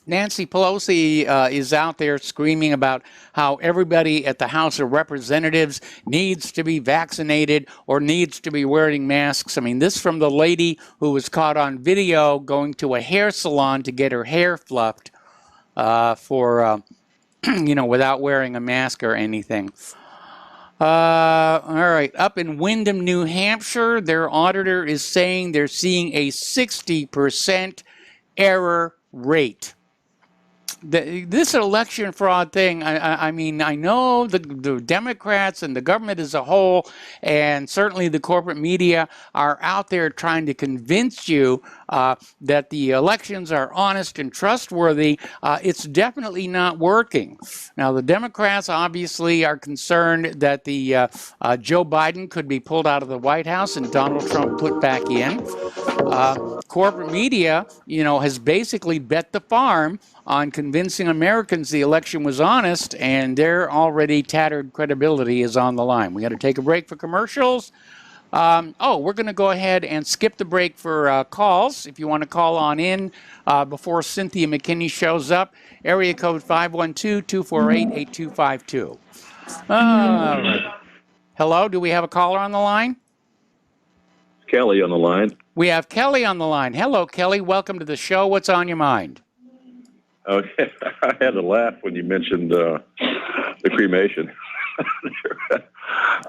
Nancy Pelosi is out there screaming about how everybody at the House of Representatives needs to be vaccinated or needs to be wearing masks. I mean, this from the lady who was caught on video going to a hair salon to get her hair fluffed for, without wearing a mask or anything. All right, up in Windham, New Hampshire, their auditor is saying they're seeing a 60% error rate. This election fraud thing, I mean, I know the Democrats and the government as a whole, and certainly the corporate media are out there trying to convince you that the elections are honest and trustworthy. It's definitely not working. Now, the Democrats obviously are concerned that the Joe Biden could be pulled out of the White House and Donald Trump put back in. Corporate media, has basically bet the farm on convincing Americans the election was honest, and their already tattered credibility is on the line. We got to take a break for commercials. We're going to go ahead and skip the break for calls. If you want to call on in before Cynthia McKinney shows up, area code 512-248-8252. All right. Hello, do we have a caller on the line? Kelly on the line. We have Kelly on the line. Hello, Kelly. Welcome to the show. What's on your mind? Okay, I had to laugh when you mentioned the cremation.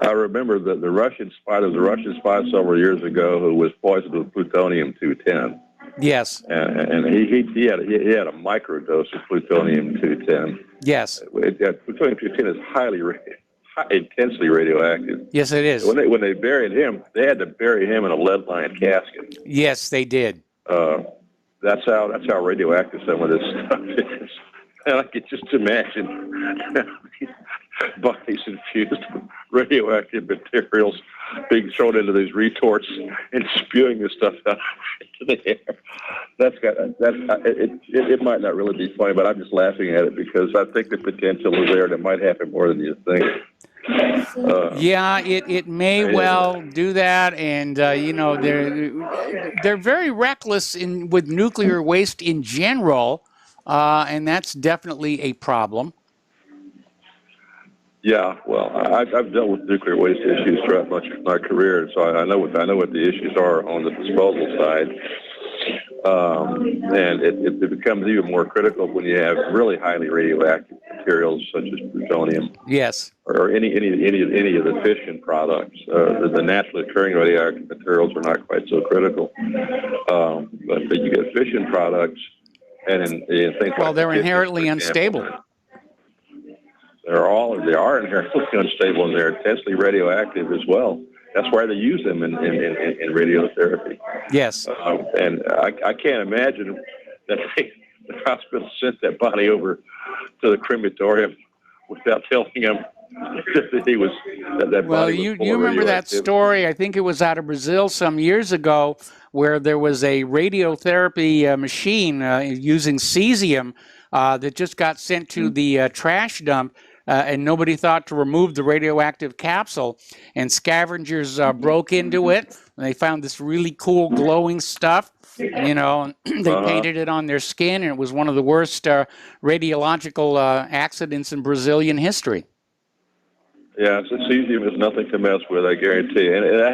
I remember that the Russian spy several years ago who was poisoned with plutonium-210. Yes. And he had a microdose of plutonium-210. Yes. Plutonium-210 is intensely radioactive. Yes, it is. When they buried him, they had to bury him in a lead-lined casket. Yes, they did. That's how radioactive some of this stuff is. And I could just imagine bodies infused with radioactive materials being thrown into these retorts and spewing this stuff out into the air. It might not really be funny, but I'm just laughing at it because I think the potential is there and it might happen more than you think. Yeah, it may well do that, and you know, they're very reckless with nuclear waste in general, and that's definitely a problem. Yeah, well, I've dealt with nuclear waste issues throughout my career, so I know what the issues are on the disposal side. And it becomes even more critical when you have really highly radioactive materials such as plutonium. Yes. Or any of the fission products. The naturally occurring radioactive materials are not quite so critical. But you get fission products, and things well, like they're inherently unstable. They are inherently unstable, and they're intensely radioactive as well. That's why they use them in radiotherapy. Yes. And I can't imagine that the hospital sent that body over to the crematorium without telling him that he was that well, body was full you of remember that radioactivity. story? I think it was out of Brazil some years ago, where there was a radiotherapy machine using cesium that just got sent to the trash dump. And nobody thought to remove the radioactive capsule, and scavengers broke into it, and they found this really cool glowing stuff, you know, and they painted it on their skin, and it was one of the worst radiological accidents in Brazilian history. Yeah, so cesium is nothing to mess with, I guarantee. And that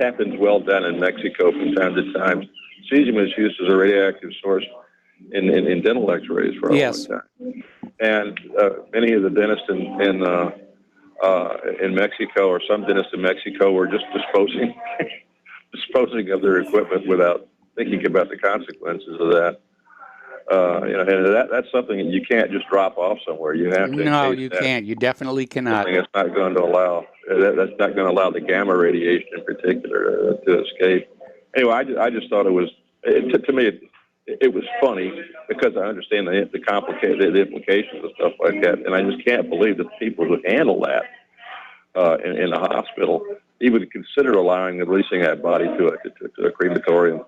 happens well done in Mexico from time to time. Cesium is used as a radioactive source in dental x-rays for a long time. And many of the dentists in Mexico, or some dentists in Mexico, were just disposing of their equipment without thinking about the consequences of that. You know, and that's something that you can't just drop off somewhere. You have to. No, you can't. You definitely cannot. It's not going to allow. That's not going to allow the gamma radiation in particular to escape. Anyway, I just thought it was. To me, it was funny because I understand the implications and stuff like that, and I just can't believe that people would handle that in a hospital, even consider releasing that body to a crematorium.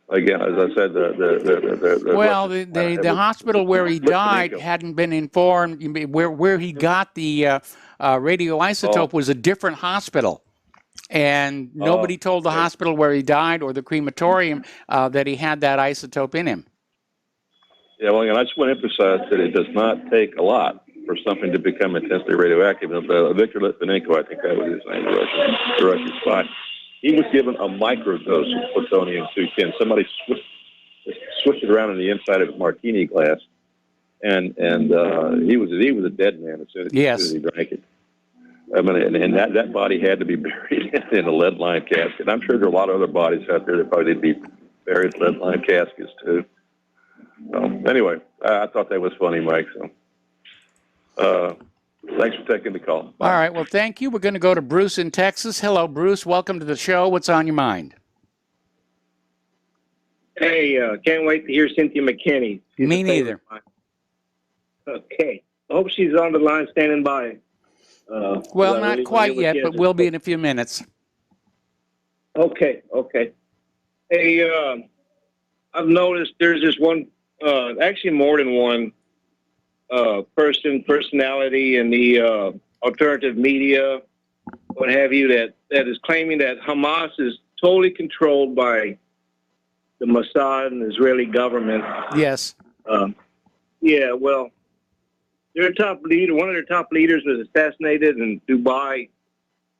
Again, as I said, the hospital where he died hadn't been informed. Where he got the radioisotope was a different hospital. And nobody told the hospital where he died or the crematorium that he had that isotope in him. Yeah, well, and I just want to emphasize that it does not take a lot for something to become intensely radioactive. Victor Litvinenko, I think that was his name, the Russian spy, he was given a microdose of plutonium-210. Somebody switched it around on the inside of his martini glass, and he was a dead man as soon as he drank it. I mean, and that body had to be buried in a lead-lined casket. I'm sure there are a lot of other bodies out there that probably need to be buried in lead-lined caskets too. So anyway, I thought that was funny, Mike. So thanks for taking the call. Bye. All right. Well, thank you. We're going to go to Bruce in Texas. Hello, Bruce. Welcome to the show. What's on your mind? Hey, can't wait to hear Cynthia Mckinney. Me neither. Okay. I hope she's on the line standing by. Well, not quite yet, but we'll be in a few minutes. Okay. Hey, I've noticed there's this one, actually more than one personality in the alternative media, what have you, that is claiming that Hamas is totally controlled by the Mossad and the Israeli government. Yes. Yeah, well, their top leader, one of their top leaders, was assassinated in Dubai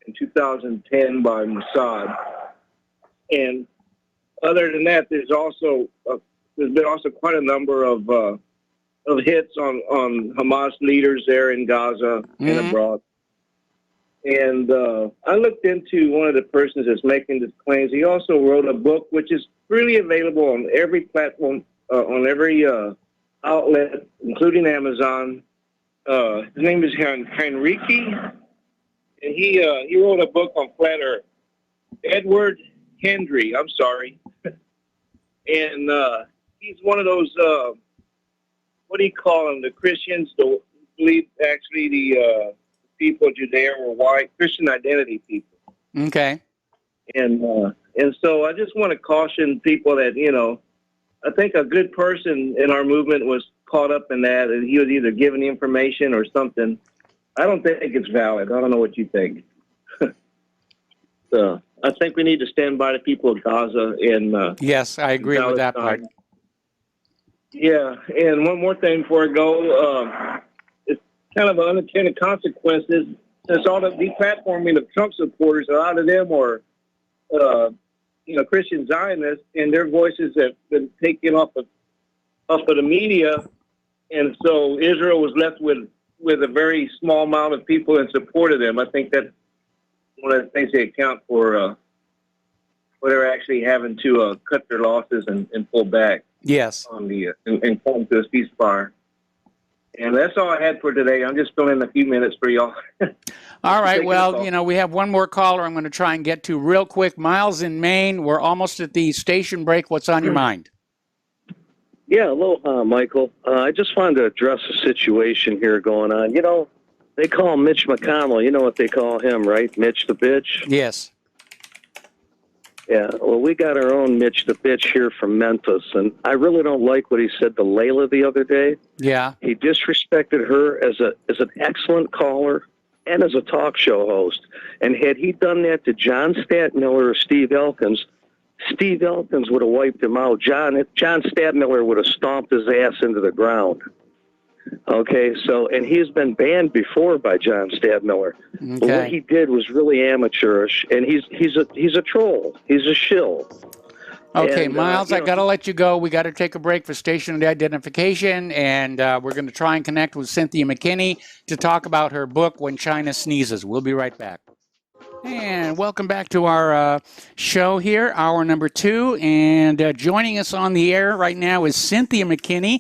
in 2010 by Mossad. And other than that, there's been also quite a number of hits on Hamas leaders there in Gaza and abroad. And I looked into one of the persons that's making these claims. He also wrote a book, which is freely available on every platform, on every outlet, including Amazon. His name is Henrique, and he wrote a book on flat Earth. Edward Hendry, I'm sorry. And he's one of those what do you call them? The Christians, the believe actually the people of Judea were white, Christian identity people. Okay. And so I just want to caution people that, you know, I think a good person in our movement was caught up in that, and he was either given information or something. I don't think it's valid. I don't know what you think. So I think we need to stand by the people of Gaza. And yes, I agree with that part. Yeah, and one more thing before I go. It's kind of unintended consequences. Since all the deplatforming of Trump supporters, a lot of them are, Christian Zionists, and their voices have been taken off of the media, and so Israel was left with a very small amount of people in support of them. I think that's one of the things they account for they're actually having to cut their losses and pull back. Yes. On the and come to a ceasefire. And that's all I had for today. I'm just filling in a few minutes for y'all. All right. Well, we have one more caller I'm going to try and get to real quick. Miles in Maine. We're almost at the station break. What's on your mind? Yeah, aloha, Michael. I just wanted to address a situation here going on. You know, they call Mitch McConnell. You know what they call him, right? Mitch the bitch? Yes. Yeah, well, we got our own Mitch the bitch here from Memphis, and I really don't like what he said to Layla the other day. Yeah. He disrespected her as an excellent caller and as a talk show host. And had he done that to John Stadtmiller or Steve Elkins would have wiped him out. John Stadtmiller would have stomped his ass into the ground. Okay, so, and he's been banned before by John Stadtmiller. Okay. But what he did was really amateurish, and he's a troll. He's a shill. Okay, And, Miles, I got to let you go. We got to take a break for station identification, and we're going to try and connect with Cynthia McKinney to talk about her book, When China Sneezes. We'll be right back. And welcome back to our show here, hour number 2. And joining us on the air right now is Cynthia McKinney,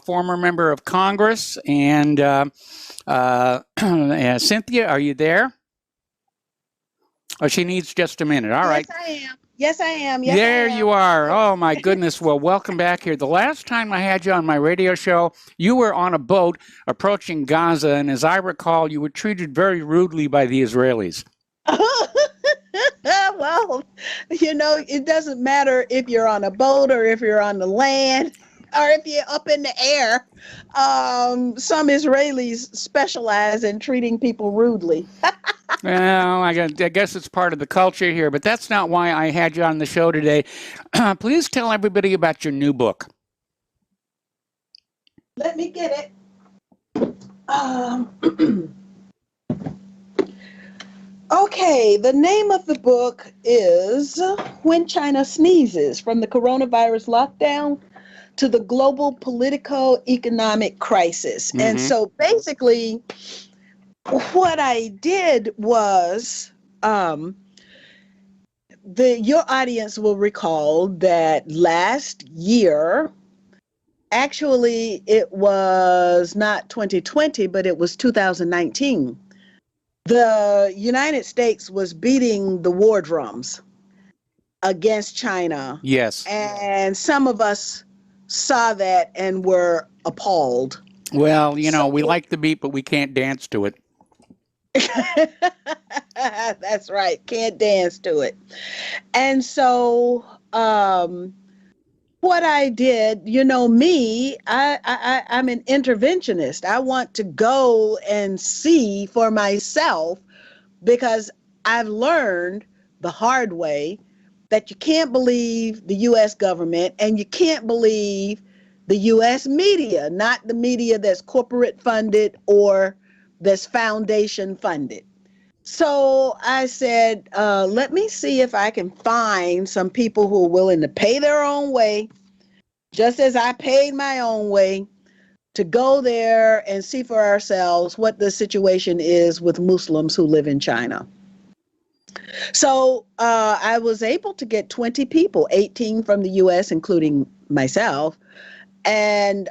former member of Congress. And Cynthia, are you there? Oh, she needs just a minute. All right. Yes, I am. Yes, there I am. You are. Oh, my goodness. Well, welcome back here. The last time I had you on my radio show, you were on a boat approaching Gaza. And as I recall, you were treated very rudely by the Israelis. Well, it doesn't matter if you're on a boat or if you're on the land or if you're up in the air. Some Israelis specialize in treating people rudely. Well, I guess it's part of the culture here, but that's not why I had you on the show today. Please tell everybody about your new book. Let me get it. Okay, the name of the book is When China Sneezes, From the Coronavirus Lockdown to the Global Politico-Economic Crisis. Mm-hmm. And so basically, what I did was, your audience will recall that last year, actually it was not 2020, but it was 2019. The United States was beating the war drums against China. Yes. And some of us saw that and were appalled. Well, we like the beat, but we can't dance to it. That's right. Can't dance to it. And so what I did, me, I'm an interventionist. I want to go and see for myself because I've learned the hard way that you can't believe the U.S. government and you can't believe the U.S. media, not the media that's corporate funded or that's foundation funded. So I said, let me see if I can find some people who are willing to pay their own way, just as I paid my own way, to go there and see for ourselves what the situation is with Muslims who live in China. So I was able to get 20 people, 18 from the U.S., including myself, and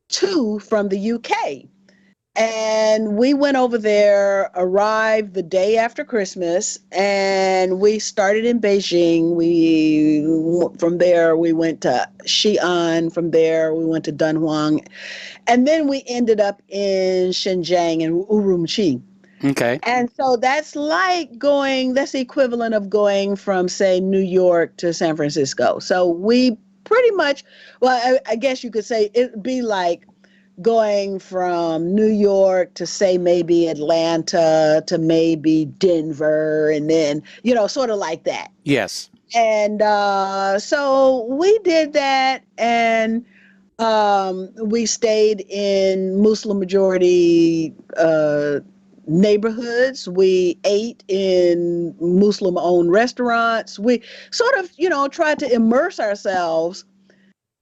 2 from the UK. And we went over there, arrived the day after Christmas, and we started in Beijing. From there, we went to Xi'an. From there, we went to Dunhuang. And then we ended up in Xinjiang and Urumqi. Okay. And so that's the equivalent of going from, say, New York to San Francisco. So we pretty much, well, I guess you could say it'd be like going from New York to, say, maybe Atlanta to maybe Denver, and then, sort of like that. Yes. And so we did that, and we stayed in Muslim majority neighborhoods. We ate in Muslim-owned restaurants. We sort of, tried to immerse ourselves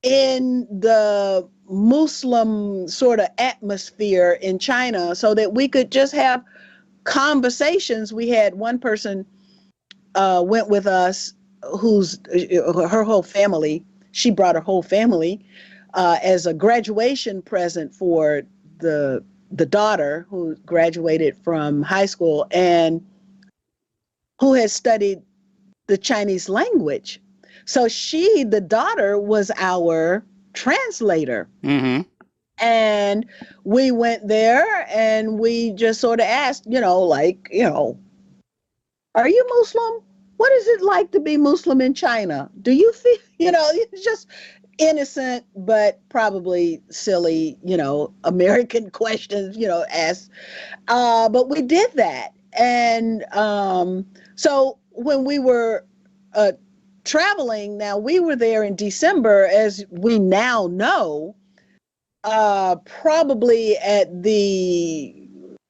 in the Muslim sort of atmosphere in China so that we could just have conversations. We had one person went with us her whole family. She brought her whole family as a graduation present for the daughter who graduated from high school and who had studied the Chinese language. So the daughter was our translator. Mm-hmm. And we went there and we just sort of asked, are you Muslim? What is it like to be Muslim in China? Do you feel, it's just innocent, but probably silly, American questions, asked. But we did that. And so when we were traveling, now we were there in December, as we now know, probably at the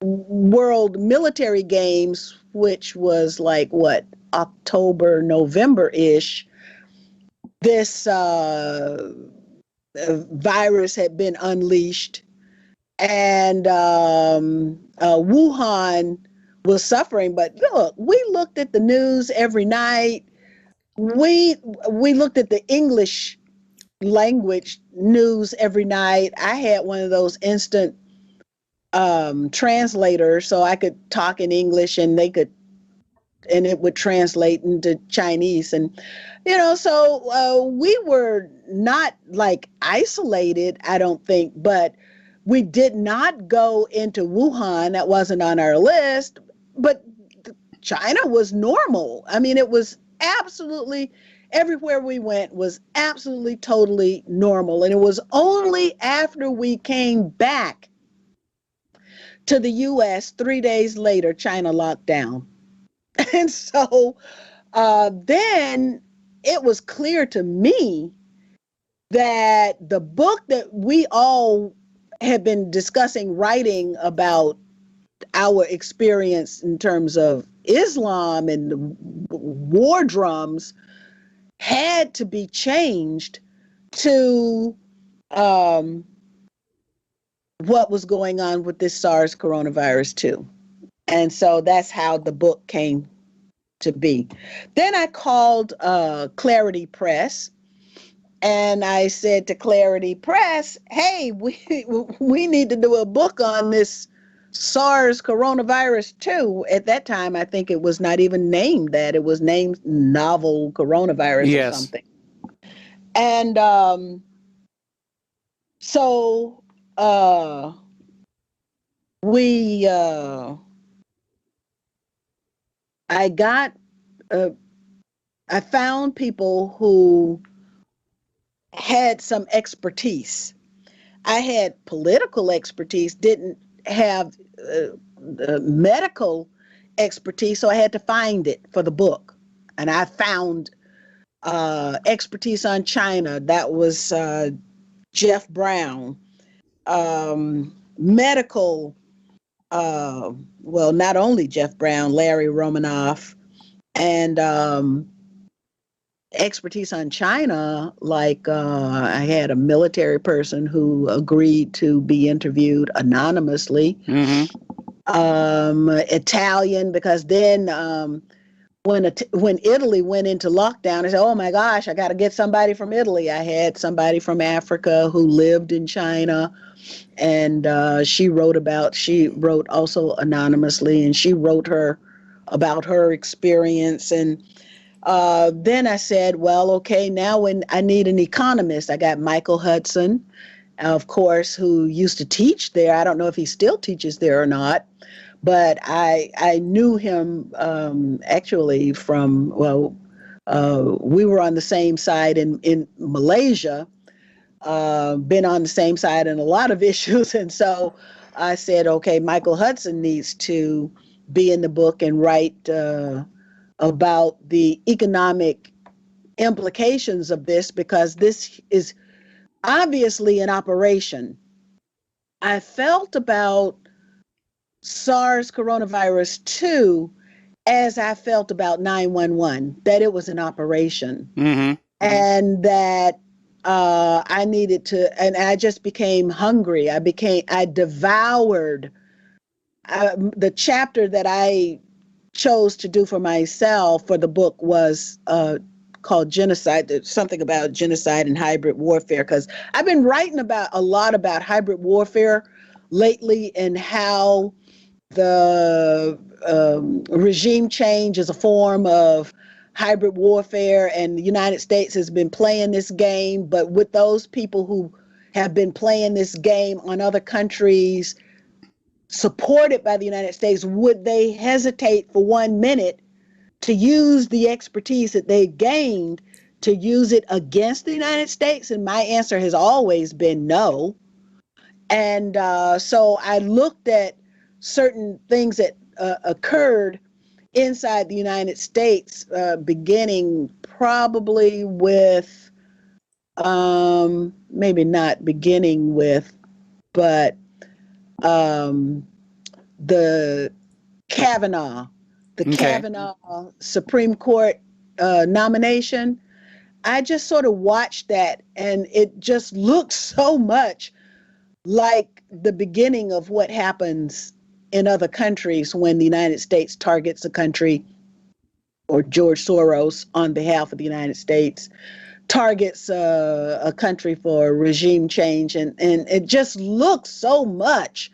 World Military Games, which was like October, November-ish. This virus had been unleashed, and Wuhan was suffering. But look, we looked at the news every night. We looked at the English language news every night. I had one of those instant translators, so I could talk in English and it would translate into Chinese. And, so we were not like isolated, I don't think, but we did not go into Wuhan. That wasn't on our list, but China was normal. I mean, it was absolutely, everywhere we went was absolutely, totally normal. And it was only after we came back to the U.S. 3 days later, China locked down. And so then it was clear to me that the book that we all had been discussing writing about our experience in terms of Islam and the war drums had to be changed to what was going on with this SARS coronavirus too. And so that's how the book came to be. Then I called Clarity Press, and I said to Clarity Press, hey, we need to do a book on this SARS coronavirus too. At that time, I think it was not even named that. It was named novel coronavirus or something. And so I found people who had some expertise. I had political expertise, didn't have medical expertise, so I had to find it for the book. And I found expertise on China. That was Jeff Brown. Medical, well, not only Jeff Brown, Larry Romanoff, and expertise on China, like I had a military person who agreed to be interviewed anonymously. Mm-hmm. Italian, because then when Italy went into lockdown, I said, oh my gosh, I got to get somebody from Italy. I had somebody from Africa who lived in China, and she wrote also anonymously, and she wrote about her experience. And then I said, well, okay, now when I need an economist, I got Michael Hudson, of course, who used to teach there. I don't know if he still teaches there or not, but I knew him actually from, we were on the same side in Malaysia, been on the same side in a lot of issues. And so I said, okay, Michael Hudson needs to be in the book and write about the economic implications of this, because this is obviously an operation. I felt about SARS coronavirus 2 as I felt about 911, that it was an operation. Mm-hmm. And that I needed to, and I just became hungry. I devoured the chapter that I chose to do for myself for the book was called Genocide, something about genocide and hybrid warfare, because I've been writing a lot about hybrid warfare lately, and how the regime change is a form of hybrid warfare, and the United States has been playing this game, but with those people who have been playing this game on other countries supported by the United States, would they hesitate for 1 minute to use the expertise that they gained to use it against the United States? And my answer has always been no. And so I looked at certain things that occurred inside the United States, beginning probably with, maybe not beginning with, but the Kavanaugh Supreme Court nomination. I just sort of watched that, and it just looked so much like the beginning of what happens in other countries when the United States targets a country, or George Soros on behalf of the United States targets a country for regime change, and it just looks so much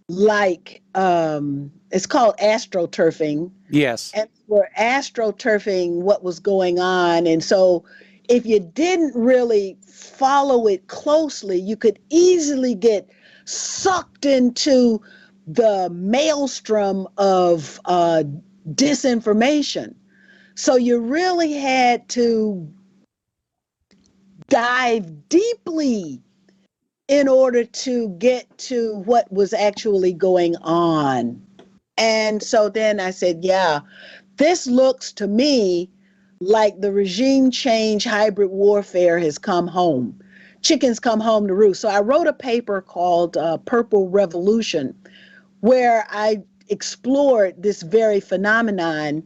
like it's called astroturfing. Yes. And we're astroturfing what was going on. And so if you didn't really follow it closely, you could easily get sucked into the maelstrom of disinformation. So you really had to dive deeply in order to get to what was actually going on. And so then I said, yeah, this looks to me like the regime change hybrid warfare has come home. Chickens come home to roost. So I wrote a paper called Purple Revolution, where I explored this very phenomenon.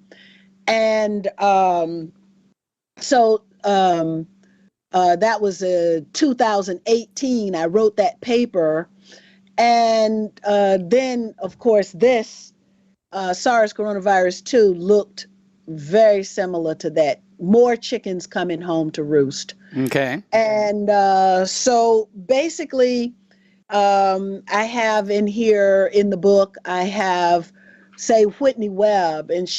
And that was 2018. I wrote that paper. And then, of course, this SARS coronavirus 2 looked very similar to that. More chickens coming home to roost. Okay. And so basically, I have in here in the book, I have, say, Whitney Webb, and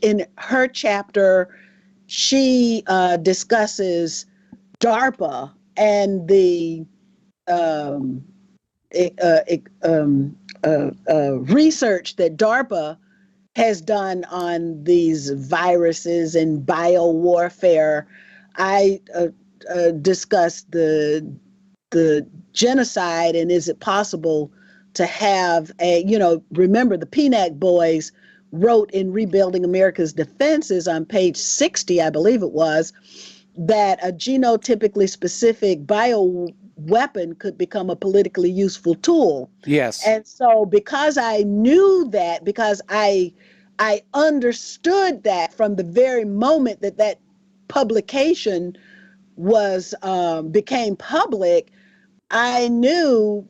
in her chapter, she discusses DARPA and the research that DARPA has done on these viruses and biowarfare. I discussed the genocide, and is it possible to have remember the PNAC boys wrote in Rebuilding America's Defenses on page 60, I believe it was, that a genotypically specific bioweapon could become a politically useful tool. Yes. And so because I knew that, because I understood that from the very moment that publication became public, I knew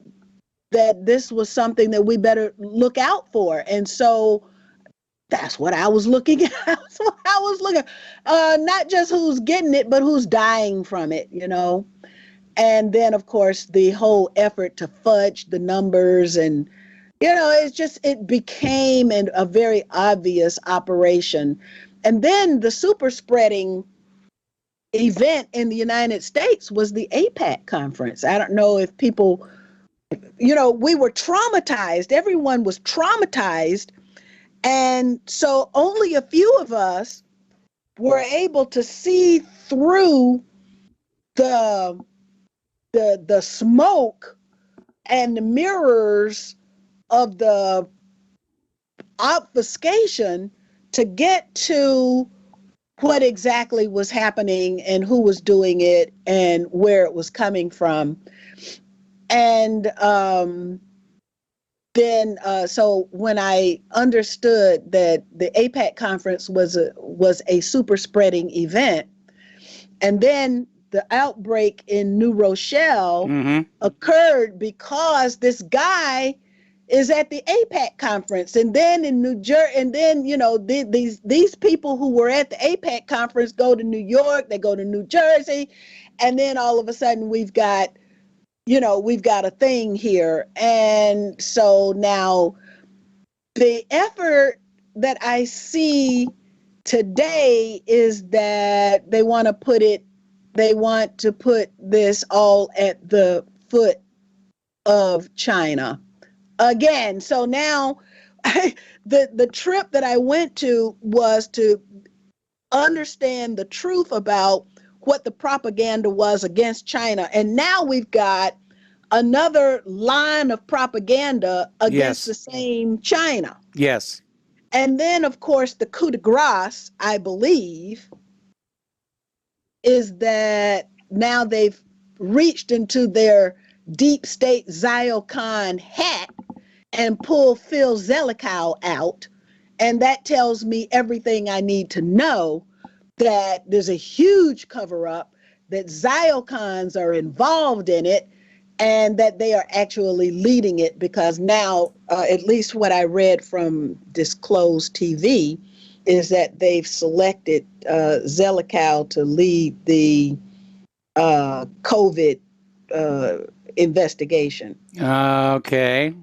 that this was something that we better look out for. And so That's what I was looking at. That's what I was looking at. Not just who's getting it, but who's dying from it, you know. And then, of course, the whole effort to fudge the numbers and, you know, it became a very obvious operation. And then the super spreading event in the United States was the APAC conference. I don't know if people, you know, we were traumatized. Everyone was traumatized. And so only a few of us were able to see through the smoke and the mirrors of the obfuscation to get to what exactly was happening and who was doing it and where it was coming from. And then so when I understood that the APAC conference was a super spreading event, and then the outbreak in New Rochelle occurred because this guy is at the APAC conference, and then in New Jersey, and then, you know, these people who were at the APAC conference go to New York, they go to New Jersey, and then all of a sudden we've got a thing here. And so now the effort that I see today is that they want to put this all at the foot of China again. So now the trip that I went to was to understand the truth about what the propaganda was against China. And now we've got another line of propaganda against the same China. Yes. And then, of course, the coup de grace, I believe, is that now they've reached into their deep state Zyocon hat and pull Phil Zelikow out. And that tells me everything I need to know, that there's a huge cover up, that Zyocons are involved in it, and that they are actually leading it, because now, at least what I read from Disclosed TV, is that they've selected Zelikow to lead the COVID investigation. Okay.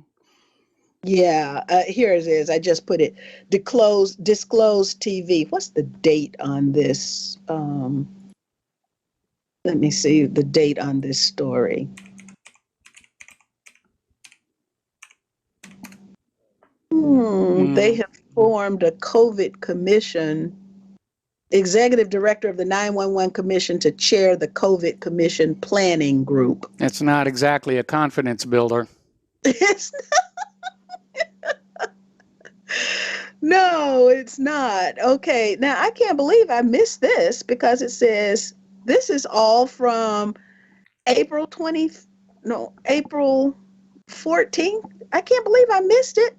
Yeah, here it is. I just put it. Disclosed TV. What's the date on this? Let me see the date on this story. They have formed a COVID commission, executive director of the 911 commission to chair the COVID commission planning group. That's not exactly a confidence builder. It's no, it's not. Okay, now I can't believe I missed this, because it says this is all from April 14th. I can't believe I missed it.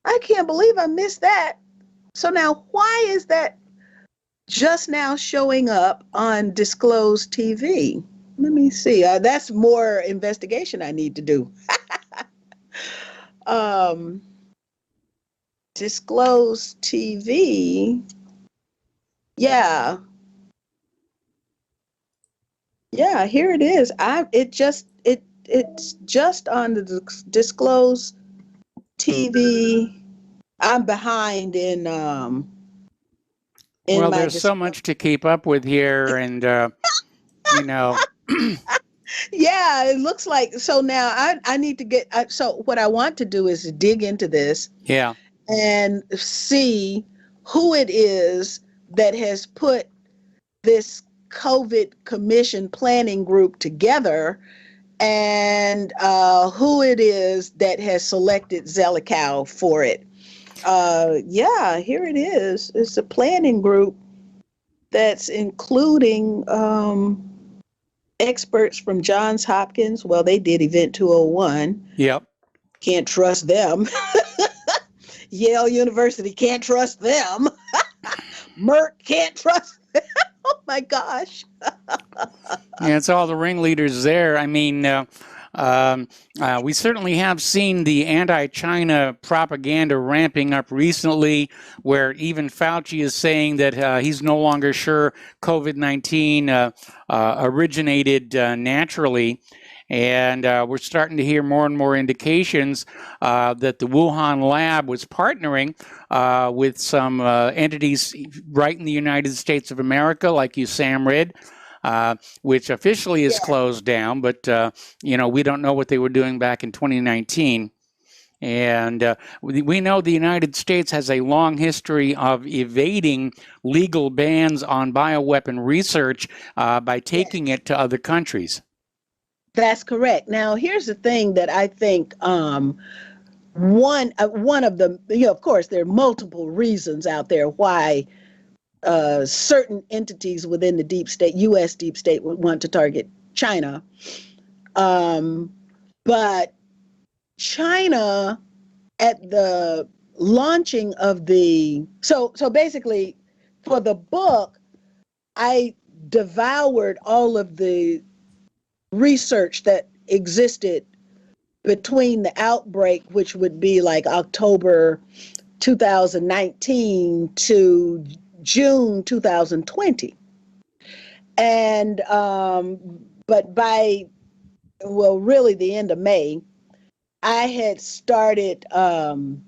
I can't believe I missed that. So now why is that just now showing up on Disclosed TV? Let me see. That's more investigation I need to do. Disclosed TV. Yeah. Yeah, here it is. It's just on the Disclosed TV. I'm behind in well, there's so much to keep up with here, and you know. Yeah, it looks like. So now I need to get. So what I want to do is dig into this. Yeah. And see who it is that has put this COVID commission planning group together, and who it is that has selected Zelikow for it. Yeah, here it is. It's a planning group that's including experts from Johns Hopkins. Well, they did Event 201. Yep. Can't trust them. Yale University, can't trust them. Merck, can't trust them. Oh my gosh. Yeah, it's all the ringleaders there. I mean, We certainly have seen the anti-China propaganda ramping up recently, where even Fauci is saying that he's no longer sure COVID-19 originated naturally. And we're starting to hear more and more indications that the Wuhan lab was partnering with some entities right in the United States of America, like USAMRIID, which officially is closed down, but we don't know what they were doing back in 2019. And we know the United States has a long history of evading legal bans on bioweapon research by taking it to other countries. That's correct. Now, here's the thing that I think one of the, of course, there are multiple reasons out there why certain entities within the deep state, U.S. deep state, would want to target China. But China, at the launching of so basically, for the book, I devoured all of the research that existed between the outbreak, which would be like October 2019 to June 2020. And, but by, really the end of May, I had started the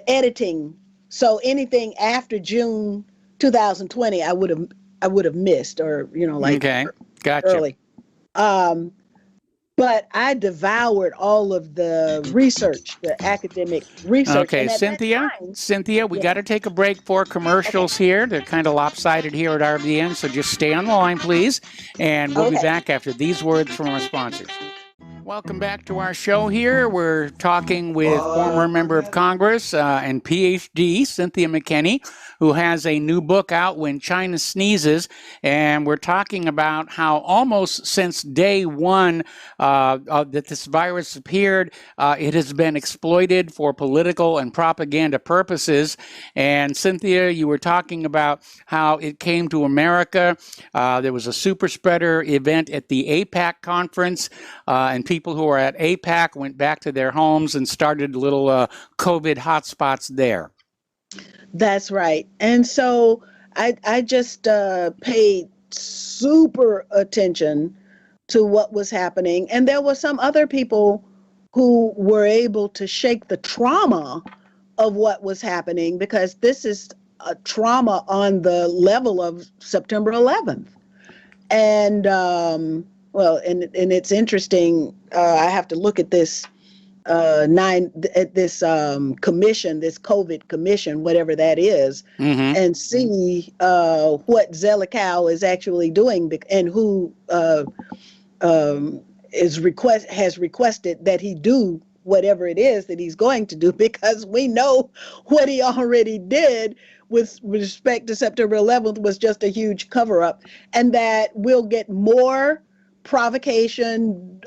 editing. So anything after June 2020, I would have missed, or, Okay, gotcha. early. But I devoured all of the research, the academic research. Okay, Cynthia, we got to take a break for commercials here. They're kind of lopsided here at RBN, so just stay on the line, please. And we'll be back after these words from our sponsors. Welcome back to our show here. We're talking with former member of Congress and PhD, Cynthia Mckinney, who has a new book out, When China Sneezes. And we're talking about how almost since day one that this virus appeared, it has been exploited for political and propaganda purposes. And Cynthia, you were talking about how it came to America. There was a super spreader event at the APAC conference, and people who were at APAC went back to their homes and started little COVID hotspots there. That's right. And so I just paid super attention to what was happening. And there were some other people who were able to shake the trauma of what was happening, because this is a trauma on the level of September 11th. And and it's interesting. I have to look at this commission, this COVID commission, whatever that is, and see what Zelikow is actually doing, and who has requested that he do whatever it is that he's going to do, because we know what he already did with respect to September 11th was just a huge cover-up, and that we'll get more provocation,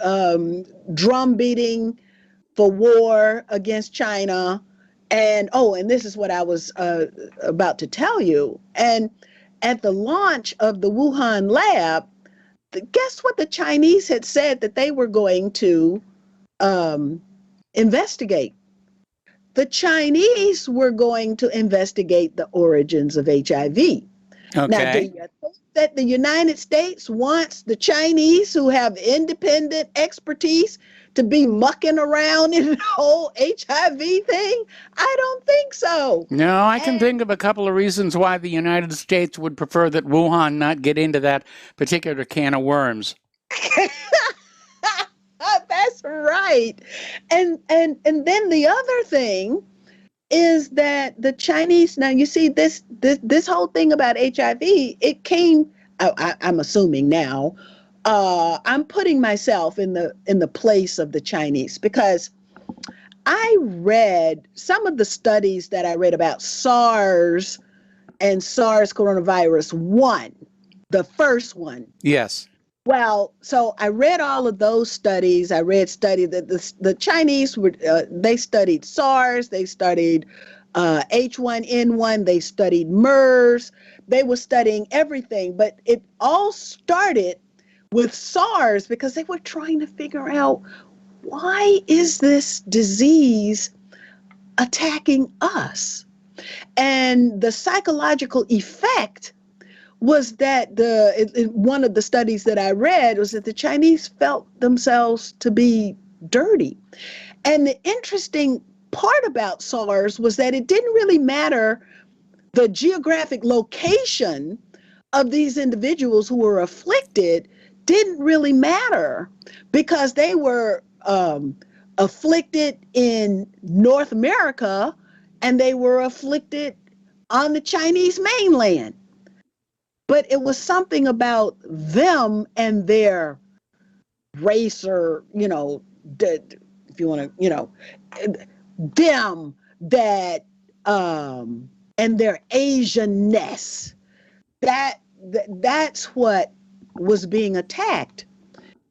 drum beating for war against China. And this is what I was about to tell you. And at the launch of the Wuhan lab, guess what the Chinese had said that they were going to investigate? The Chinese were going to investigate the origins of HIV. Okay. Now, do you think that the United States wants the Chinese, who have independent expertise, to be mucking around in the whole HIV thing? I don't think so. No, I can think of a couple of reasons why the United States would prefer that Wuhan not get into that particular can of worms. That's right. And then the other thing is that the Chinese, now you see this whole thing about HIV, it came, I'm assuming now, I'm putting myself in the place of the Chinese, because I read some of the studies that I read about SARS and SARS coronavirus 1, the first one. Yes. Well, so I read all of those studies. I read that the Chinese were, they studied SARS, they studied H1N1, they studied MERS, they were studying everything. But it all started with SARS because they were trying to figure out, why is this disease attacking us? And the psychological effect was that one of the studies that I read was that the Chinese felt themselves to be dirty. And the interesting part about SARS was that it didn't really matter the geographic location of these individuals who were afflicted, didn't really matter, because they were afflicted in North America and they were afflicted on the Chinese mainland. But it was something about them and their race, or, if you want to, them, that, and their Asianness, that's what was being attacked.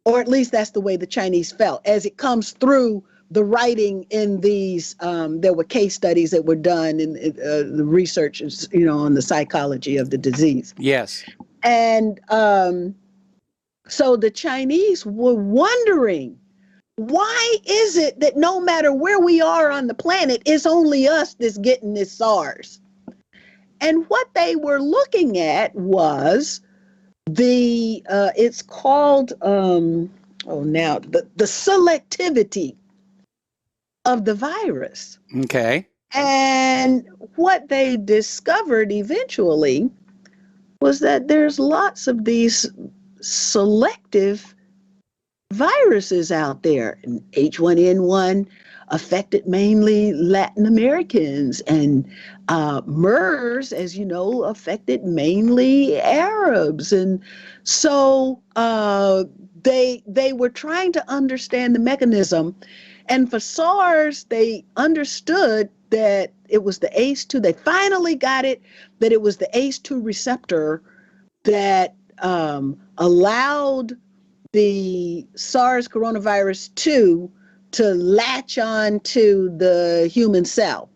Or at least that's the way the Chinese felt, as it comes through the writing in these. There were case studies that were done in the research, on the psychology of the disease. Yes. And so the Chinese were wondering, why is it that no matter where we are on the planet, it's only us that's getting this SARS? And what they were looking at was it's called the selectivity of the virus. Okay. And what they discovered eventually was that there's lots of these selective viruses out there. And H1N1 affected mainly Latin Americans, and MERS, as you know, affected mainly Arabs. And so they were trying to understand the mechanism. And for SARS, they understood that it was the ACE2. They finally got it, that it was the ACE2 receptor that allowed the SARS coronavirus 2 to latch on to the human cell.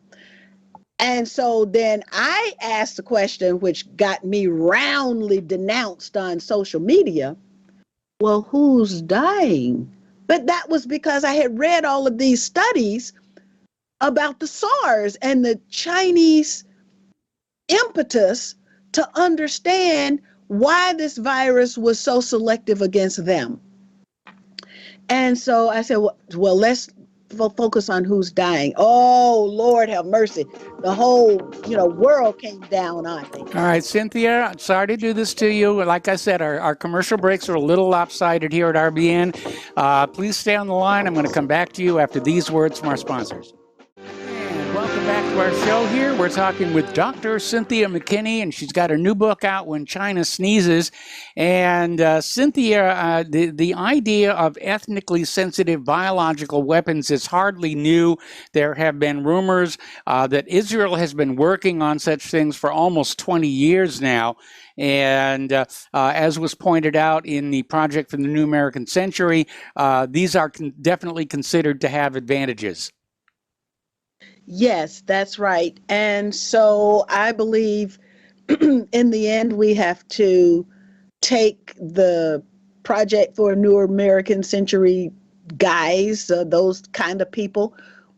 And so then I asked the question, which got me roundly denounced on social media, well, who's dying? But that was because I had read all of these studies about the SARS and the Chinese impetus to understand why this virus was so selective against them. And so I said, well, let's focus on who's dying. Oh, Lord have mercy. The whole, world came down on me. All right, Cynthia, sorry to do this to you. Like I said, our commercial breaks are a little lopsided here at RBN. Please stay on the line. I'm going to come back to you after these words from our sponsors. And welcome back to our show here. We're talking with Dr. Cynthia Mckinney, and she's got her new book out, When China Sneezes. And Cynthia, the idea of ethnically sensitive biological weapons is hardly new. There have been rumors that Israel has been working on such things for almost 20 years now. And as was pointed out in the Project for the New American Century, these are definitely considered to have advantages. Yes, that's right. And so I believe in the end, we have to take the Project for a New American Century guys, those kind of people,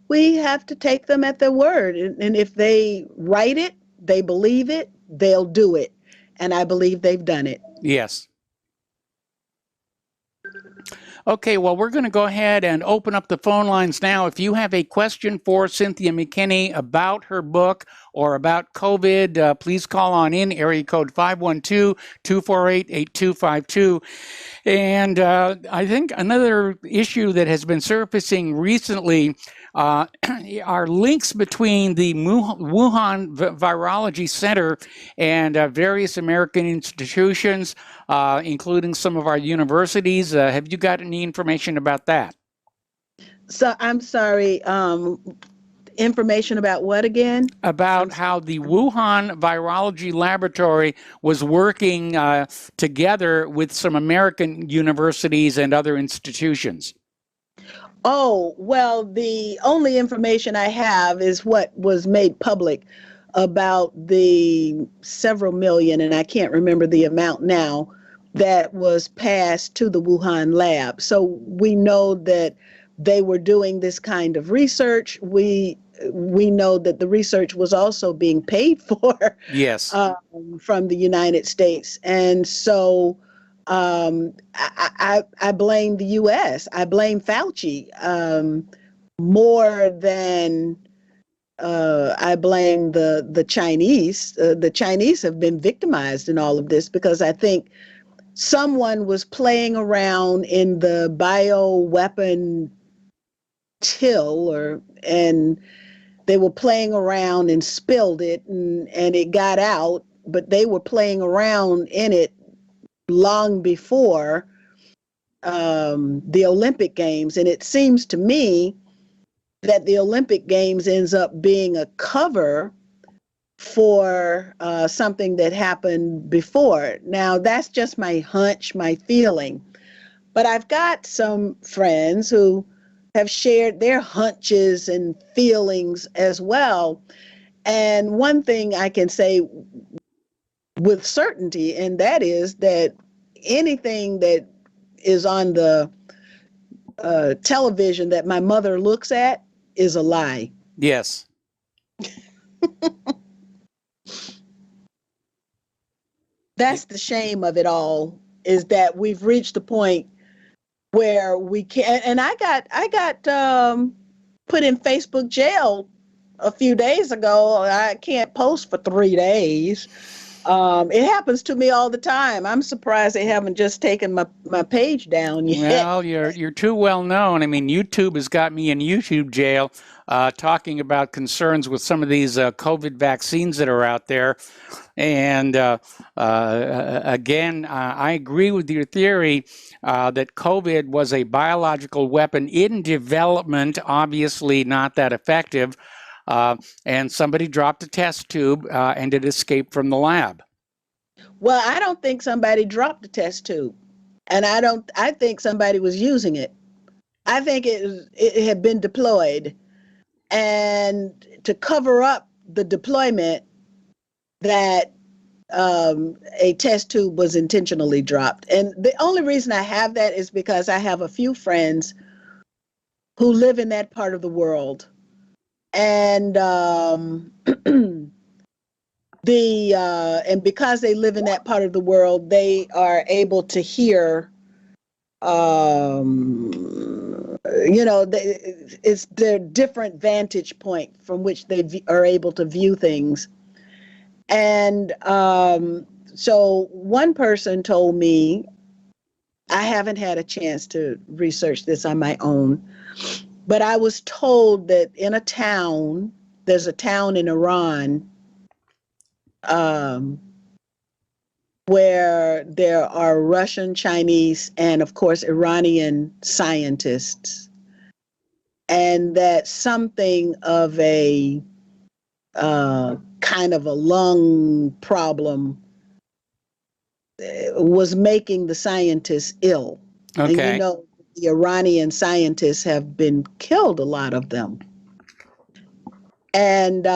we have to take them at their word. And if they write it, they believe it, they'll do it. And I believe they've done it. Yes. Okay, well, we're going to go ahead and open up the phone lines now. If you have a question for Cynthia Mckinney about her book or about COVID, please call on in, area code 512-248-8252. And I think another issue that has been surfacing recently are links between the Wuhan Virology Center and various American institutions, including some of our universities. Have you got any information about that? So I'm sorry, information about what again? About how the Wuhan Virology Laboratory was working together with some American universities and other institutions. Oh, well, the only information I have is what was made public about the several million, and I can't remember the amount now, that was passed to the Wuhan lab. So we know that they were doing this kind of research. We know that the research was also being paid for Yes. from the United States. And so I blame the U.S. I blame Fauci more than I blame the Chinese. The Chinese have been victimized in all of this because I think someone was playing around in the bioweapon till, and they were playing around and spilled it, and it got out, but they were playing around in it long before the Olympic Games. And it seems to me that the Olympic Games ends up being a cover for something that happened before. Now, that's just my hunch, my feeling. But I've got some friends who have shared their hunches and feelings as well. And one thing I can say with certainty, and that is that anything that is on the television that my mother looks at is a lie. Yes. That's the shame of it all, is that we've reached the point where we can't. And I got put in Facebook jail a few days ago. I can't post for 3 days. It happens to me all the time. I'm surprised they haven't just taken my page down yet. Well, you're too well known. I mean, YouTube has got me in YouTube jail talking about concerns with some of these COVID vaccines that are out there. And again, I agree with your theory that COVID was a biological weapon in development, obviously not that effective. And somebody dropped a test tube and it escaped from the lab. Well, I don't think somebody dropped the test tube, and I think somebody was using it. I think it had been deployed, and to cover up the deployment, that a test tube was intentionally dropped. And the only reason I have that is because I have a few friends who live in that part of the world. And and because they live in that part of the world, they are able to hear, it's their different vantage point from which they are able to view things. And so one person told me, I haven't had a chance to research this on my own, but I was told that in a town, there's a town in Iran where there are Russian, Chinese, and of course, Iranian scientists, and that something of a kind of a lung problem was making the scientists ill. Okay. And the Iranian scientists have been killed, a lot of them. And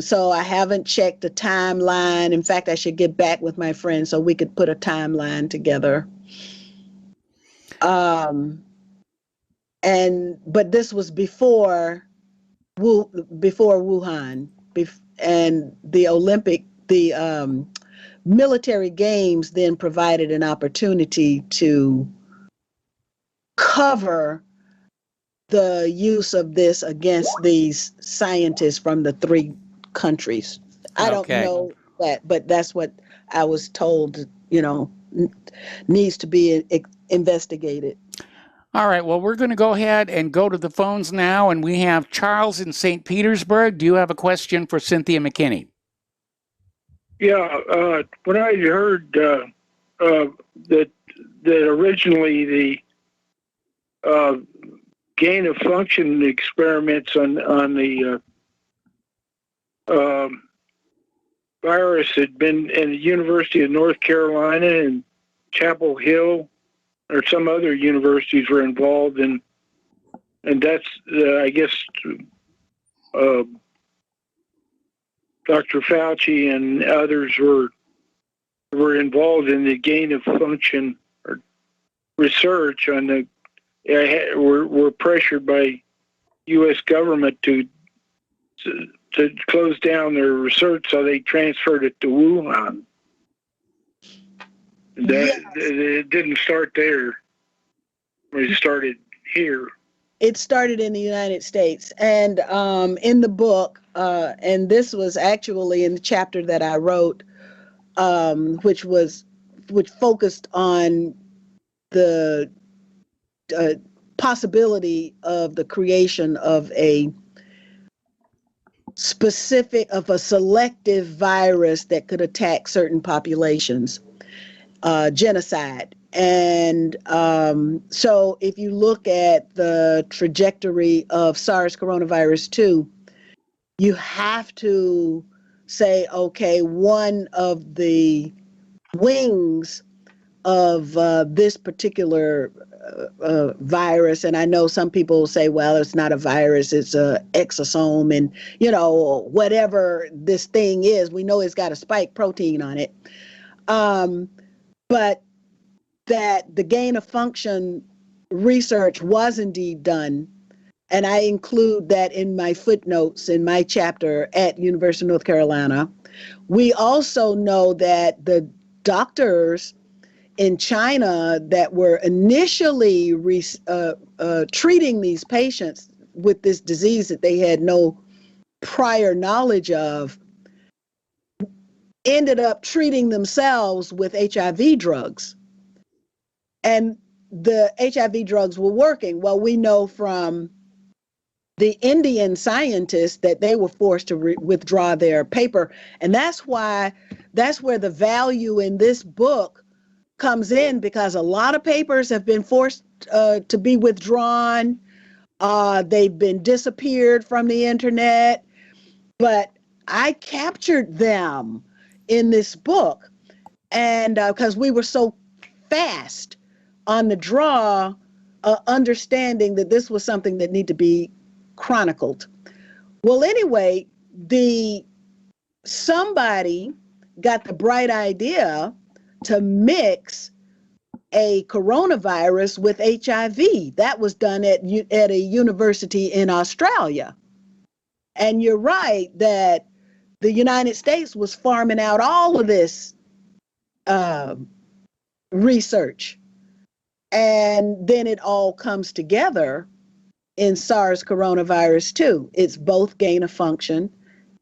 so I haven't checked the timeline. In fact, I should get back with my friend so we could put a timeline together. But this was before Wuhan, and the military games then provided an opportunity to cover the use of this against these scientists from the 3 countries. I don't know that, but that's what I was told, needs to be investigated. All right, well, we're going to go ahead and go to the phones now, and we have Charles in St. Petersburg. Do you have a question for Cynthia McKinney? Yeah, when I heard that originally the gain of function experiments on the virus had been at the University of North Carolina and Chapel Hill, or some other universities were involved, and that's I guess Dr. Fauci and others were were involved in the gain of function or research on the were pressured by U.S. government to close down their research, so they transferred it to Wuhan. It didn't start there. It started here. It started in the United States, and in the book, and this was actually in the chapter that I wrote, which focused on the possibility of the creation of a selective virus that could attack certain populations, genocide. And so if you look at the trajectory of SARS coronavirus 2, you have to say, okay, one of the wings of this particular virus, and I know some people say, well, it's not a virus, it's a exosome, and whatever this thing is, we know it's got a spike protein on it, but that the gain of function research was indeed done, and I include that in my footnotes in my chapter at University of North Carolina. We also know that the doctors in China that were initially treating these patients with this disease that they had no prior knowledge of ended up treating themselves with HIV drugs. And the HIV drugs were working. Well, we know from the Indian scientists that they were forced to withdraw their paper. And that's where the value in this book comes in, because a lot of papers have been forced to be withdrawn. They've been disappeared from the internet, but I captured them in this book, and because we were so fast on the draw, understanding that this was something that needed to be chronicled. Well, anyway, somebody got the bright idea to mix a coronavirus with HIV. That was done at a university in Australia. And you're right that the United States was farming out all of this research. And then it all comes together in SARS coronavirus 2. It's both gain of function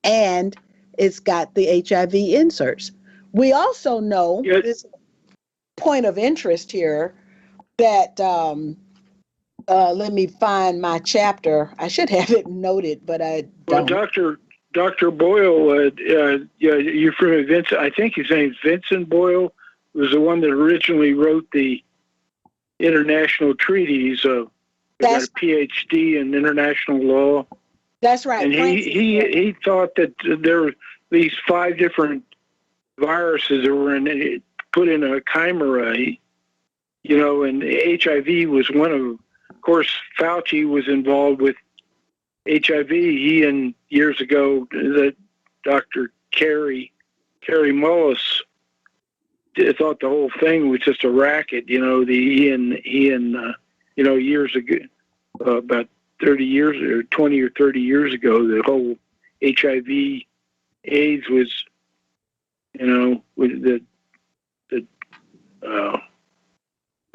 and it's got the HIV inserts. We also know, this point of interest here, that let me find my chapter. I should have it noted, but I don't. Well, Dr. Boyle, you're from Vincent. I think his name's Vincent Boyle. Was the one that originally wrote the international treaties. Got a PhD in international law. That's right. And he thought that there were these 5 different viruses that were put in a chimera, and HIV was one of course, Fauci was involved with HIV. He and years ago, that Dr. Carrie Mullis thought the whole thing was just a racket. He and years ago, about 30 years or 20 or 30 years ago, the whole HIV AIDS was, with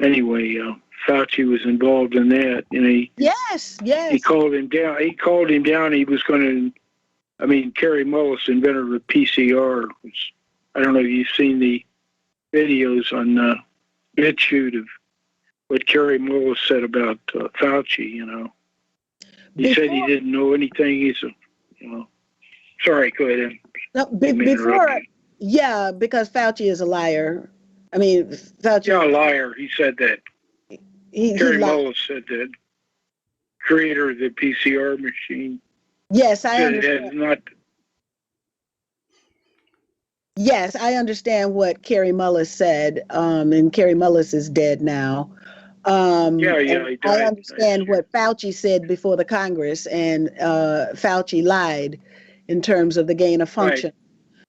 anyway, Fauci was involved in that, and yes. He called him down. He was going to. Carrie Mullis invented the PCR. Which, I don't know if you've seen the videos on BitChute of what Carrie Mullis said about Fauci. He said he didn't know anything. He said, Sorry, go ahead. No, before, because Fauci is a liar. Fauci. Yeah, a liar. He said that. Carrie Mullis said that. Creator of the PCR machine. Yes, I understand. Yes, I understand what Carrie Mullis said, and Carrie Mullis is dead now. He died. I understand what Fauci said before the Congress, and Fauci lied in terms of the gain of function.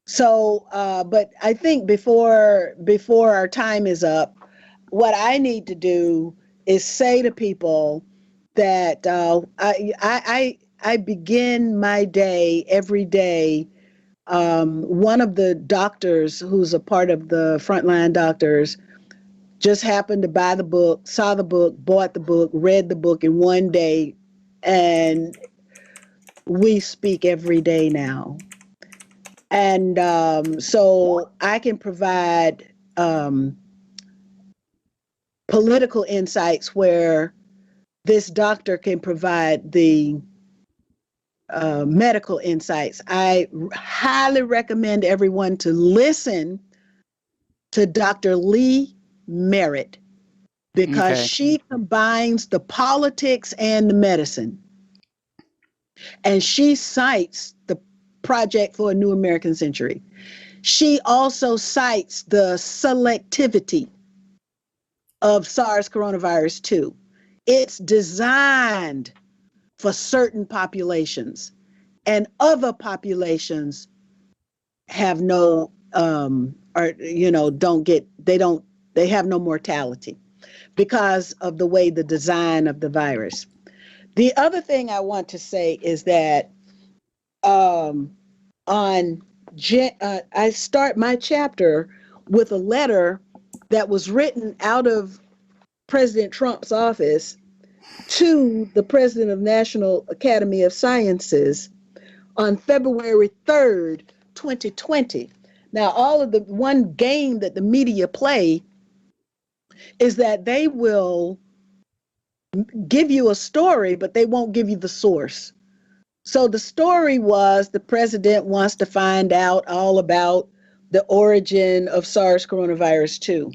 So, but I think before our time is up, what I need to do is say to people that I begin my day every day. One of the doctors who's a part of the frontline doctors just happened to buy the book, saw the book, bought the book, read the book in one day, and we speak every day now. And so I can provide political insights where this doctor can provide the medical insights. I highly recommend everyone to listen to Dr. Lee Merritt because she combines the politics and the medicine. And she cites the Project for a New American Century. She also cites the selectivity of SARS coronavirus 2. It's designed for certain populations, and other populations have no they have no mortality because of the way the design of the virus. The other thing I want to say is that I start my chapter with a letter that was written out of President Trump's office to the president of National Academy of Sciences on February 3rd, 2020. Now, all of the one game that the media play is that they will give you a story, but they won't give you the source. So the story was the president wants to find out all about the origin of SARS coronavirus 2.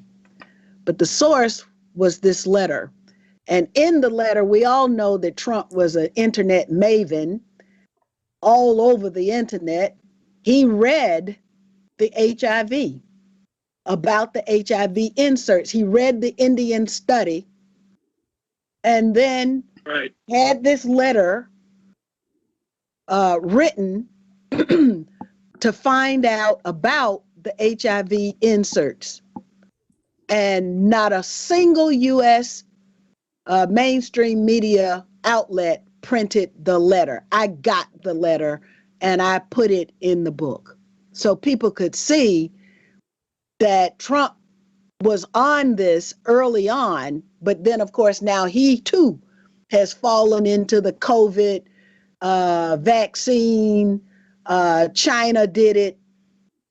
But the source was this letter. And in the letter, we all know that Trump was an internet maven all over the internet. He read the HIV, about the HIV inserts. He read the Indian study and then had this letter written to find out about the HIV inserts. And not a single U.S. Mainstream media outlet printed the letter. I got the letter and I put it in the book so people could see that Trump was on this early on, but then of course now he too has fallen into the COVID vaccine, China did it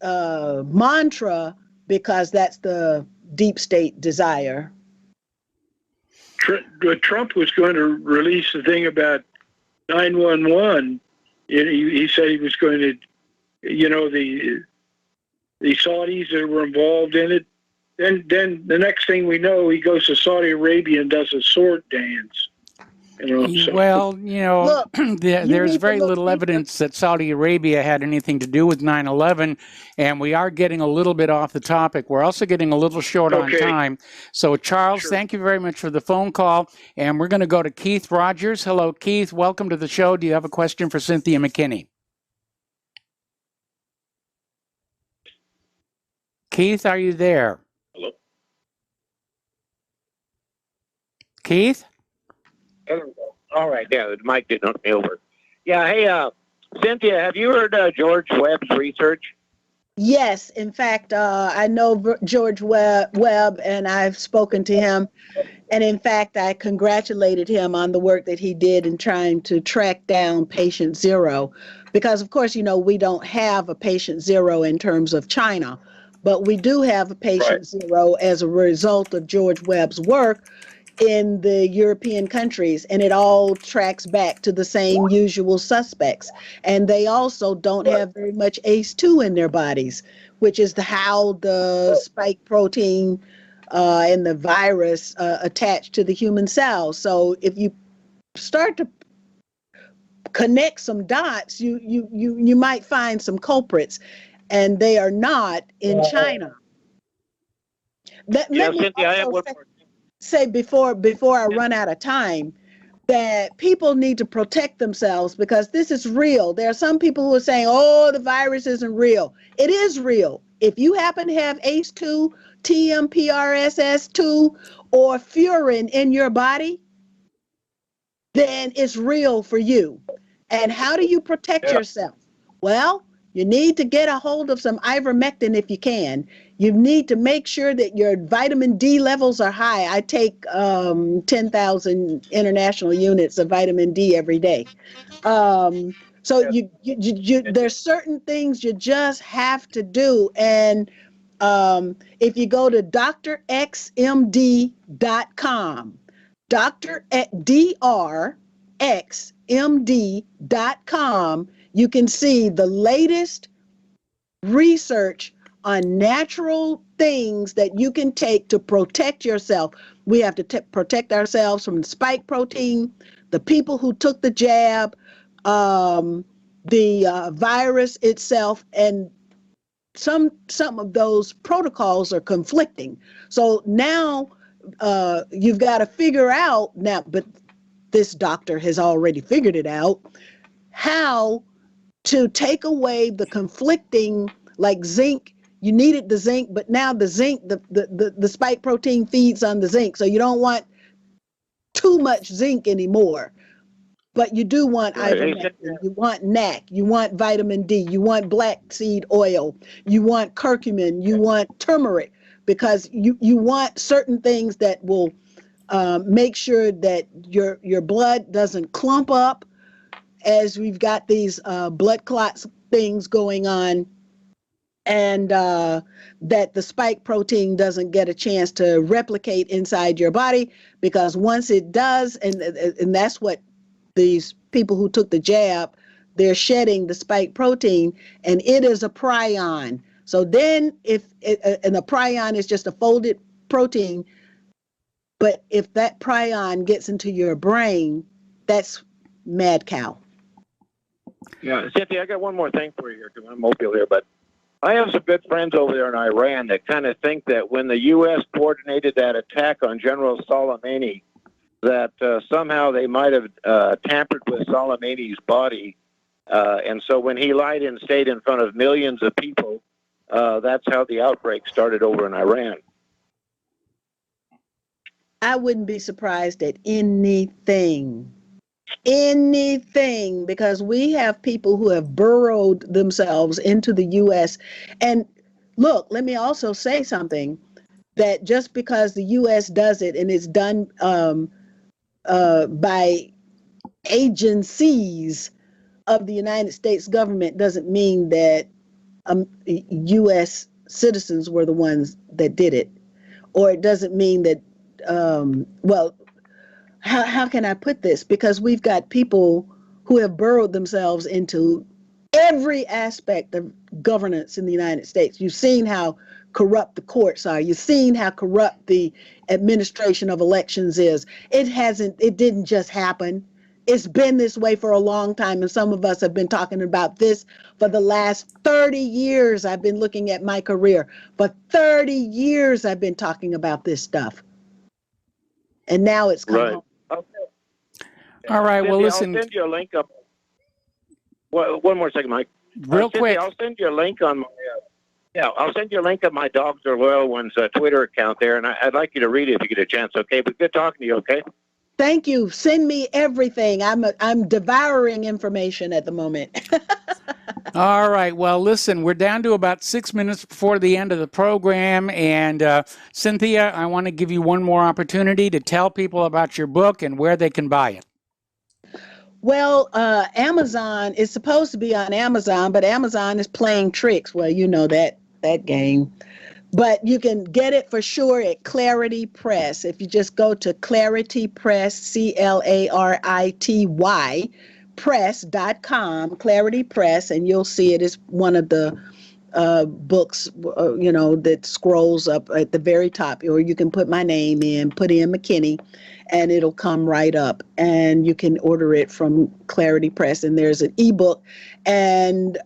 mantra because that's the deep state desire. Trump was going to release the thing about 911. He said he was going to, the Saudis that were involved in it. Then the next thing we know, he goes to Saudi Arabia and does a sword dance. Well, look, there's very little evidence that Saudi Arabia had anything to do with 9/11, and we are getting a little bit off the topic. We're also getting a little short on time. So, Charles, thank you very much for the phone call, and we're going to go to Keith Rogers. Hello, Keith. Welcome to the show. Do you have a question for Cynthia Mckinney? Keith, are you there? Hello? Keith? All right, yeah, the mic didn't hook me over. Yeah, hey, Cynthia, have you heard George Webb's research? Yes, in fact, I know George Webb, and I've spoken to him. And in fact, I congratulated him on the work that he did in trying to track down patient zero. Because, of course, we don't have a patient zero in terms of China, but we do have a patient zero as a result of George Webb's work in the European countries, and it all tracks back to the same usual suspects. And they also don't have very much ACE2 in their bodies, which is how the spike protein and the virus attach to the human cells. So if you start to connect some dots, you might find some culprits, and they are not in China. Let me Cynthia, I have one more. Say before I run out of time, that people need to protect themselves because this is real. There are some people who are saying, oh, the virus isn't real. It is real. If you happen to have ACE2, TMPRSS2, or furin in your body, then it's real for you. And how do you protect yourself? Well, you need to get a hold of some ivermectin if you can. You need to make sure that your vitamin D levels are high. I take 10,000 international units of vitamin D every day. So there's certain things you just have to do. And if you go to drxmd.com, drxmd.com, you can see the latest research on natural things that you can take to protect yourself. We have to protect ourselves from the spike protein, the people who took the jab, the virus itself, and some of those protocols are conflicting. So now you've got to figure out now, but this doctor has already figured it out, how to take away the conflicting, like zinc. You needed the zinc, but now the zinc, the spike protein feeds on the zinc. So you don't want too much zinc anymore. But you do want ivermectin, you want NAC, you want vitamin D, you want black seed oil, you want curcumin, you want turmeric, because you want certain things that will make sure that your blood doesn't clump up as we've got these blood clots things going on, and that the spike protein doesn't get a chance to replicate inside your body, because once it does, and that's what these people who took the jab, they're shedding the spike protein, and it is a prion. So then and a prion is just a folded protein, but if that prion gets into your brain, that's mad cow. Yeah, Cynthia, I got one more thing for you here, because I'm mobile here, but I have some good friends over there in Iran that kind of think that when the U.S. coordinated that attack on General Soleimani, that somehow they might have tampered with Soleimani's body, and so when he lied and stayed in front of millions of people, that's how the outbreak started over in Iran. I wouldn't be surprised at anything, because we have people who have burrowed themselves into the U.S. And look, let me also say something, that just because the U.S. does it and it's done by agencies of the United States government doesn't mean that U.S. citizens were the ones that did it, or it doesn't mean that, well, how can I put this? Because we've got people who have burrowed themselves into every aspect of governance in the United States. You've seen how corrupt the courts are. You've seen how corrupt the administration of elections is. It didn't just happen. It's been this way for a long time, and some of us have been talking about this for the last 30 years. I've been looking at my career. For 30 years, I've been talking about this stuff. And now it's come home. Okay. All right, Cynthia, well, listen. I'll send you a link up. Well, one more second, Mike. Real Cynthia, quick. I'll send you a link on my... I'll send you a link on my Dogs Are Loyal One's Twitter account there, and I'd like you to read it if you get a chance, okay? But good talking to you, okay? Thank you. Send me everything. I'm devouring information at the moment. All right. Well, listen, we're down to about 6 minutes before the end of the program. And Cynthia, I want to give you one more opportunity to tell people about your book and where they can buy it. Well, Amazon is supposed to be on Amazon, but Amazon is playing tricks. Well, you know that game. But you can get it for sure at Clarity Press. If you just go to Clarity Press, CLARITY, press.com, Clarity Press, and you'll see it is one of the books, that scrolls up at the very top. Or you can put my name in, put in McKinney, and it'll come right up. And you can order it from Clarity Press. And there's an ebook. And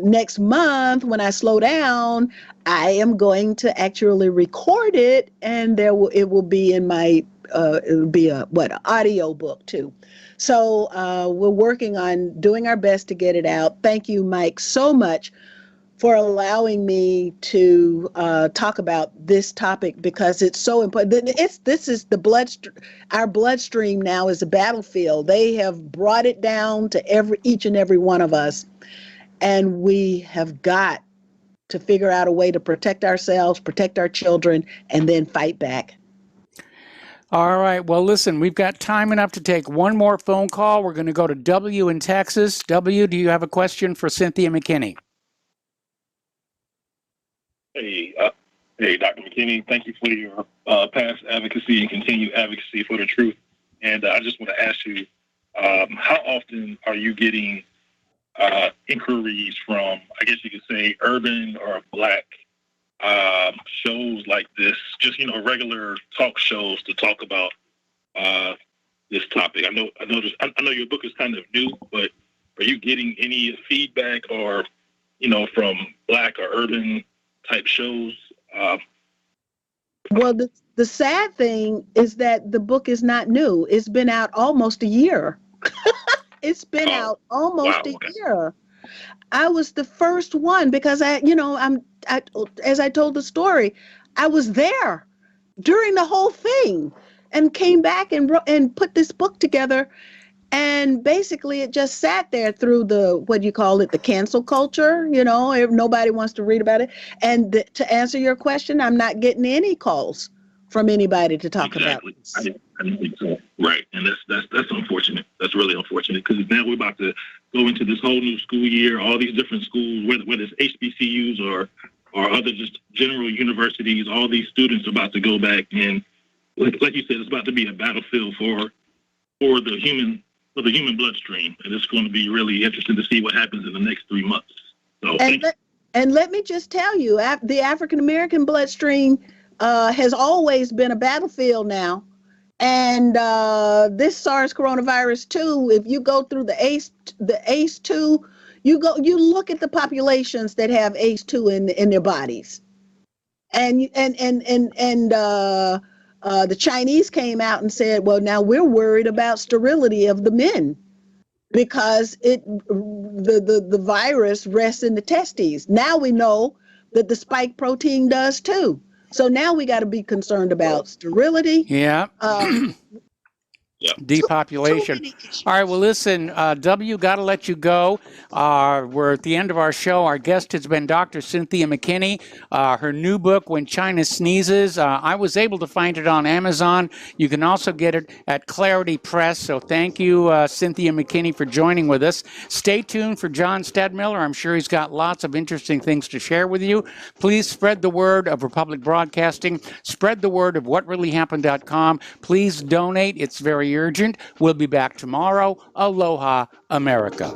next month, when I slow down, I am going to actually record it, and it will be in my it would be an audio book too. So we're working on doing our best to get it out. Thank you, Mike, so much for allowing me to talk about this topic, because it's so important. This is our bloodstream now is a battlefield. They have brought it down to each and every one of us, and we have got to figure out a way to protect ourselves, protect our children, and then fight back. All right. Well, listen, we've got time enough to take one more phone call. We're going to go to W in Texas. W, do you have a question for Cynthia McKinney? Hey, Dr. McKinney, thank you for your past advocacy and continued advocacy for the truth. And I just want to ask you, how often are you getting inquiries from, I guess you could say, urban or Black shows like this, just, regular talk shows to talk about this topic? I know your book is kind of new, but are you getting any feedback or, from Black or urban type shows? Well, the sad thing is that the book is not new. It's been out almost a year. It's been out almost a year. I was the first one because as I told the story, I was there during the whole thing and came back and put this book together. And basically it just sat there through the cancel culture, if nobody wants to read about it. And to answer your question, I'm not getting any calls from anybody to talk about this. I didn't think so. Right. And that's unfortunate. That's really unfortunate, because now we're about to go into this whole new school year, all these different schools, whether it's HBCUs or other just general universities, all these students are about to go back. And like you said, it's about to be a battlefield for the human bloodstream, and it's going to be really interesting to see what happens in the next 3 months. So, and let me just tell you, the African American bloodstream has always been a battlefield now, and this SARS coronavirus too. If you go through the ACE2, you look at the populations that have ACE2 in their bodies, and the Chinese came out and said, well, now we're worried about sterility of the men because the virus rests in the testes. Now we know that the spike protein does too. So now we got to be concerned about sterility. Yeah. Depopulation. All right. Well, listen, W, got to let you go. We're at the end of our show. Our guest has been Dr. Cynthia McKinney. Her new book, When China Sneezes. I was able to find it on Amazon. You can also get it at Clarity Press. So thank you, Cynthia McKinney, for joining with us. Stay tuned for John Stadmiller. I'm sure he's got lots of interesting things to share with you. Please spread the word of Republic Broadcasting. Spread the word of whatreallyhappened.com. Please donate. It's very urgent. We'll be back tomorrow. Aloha, America.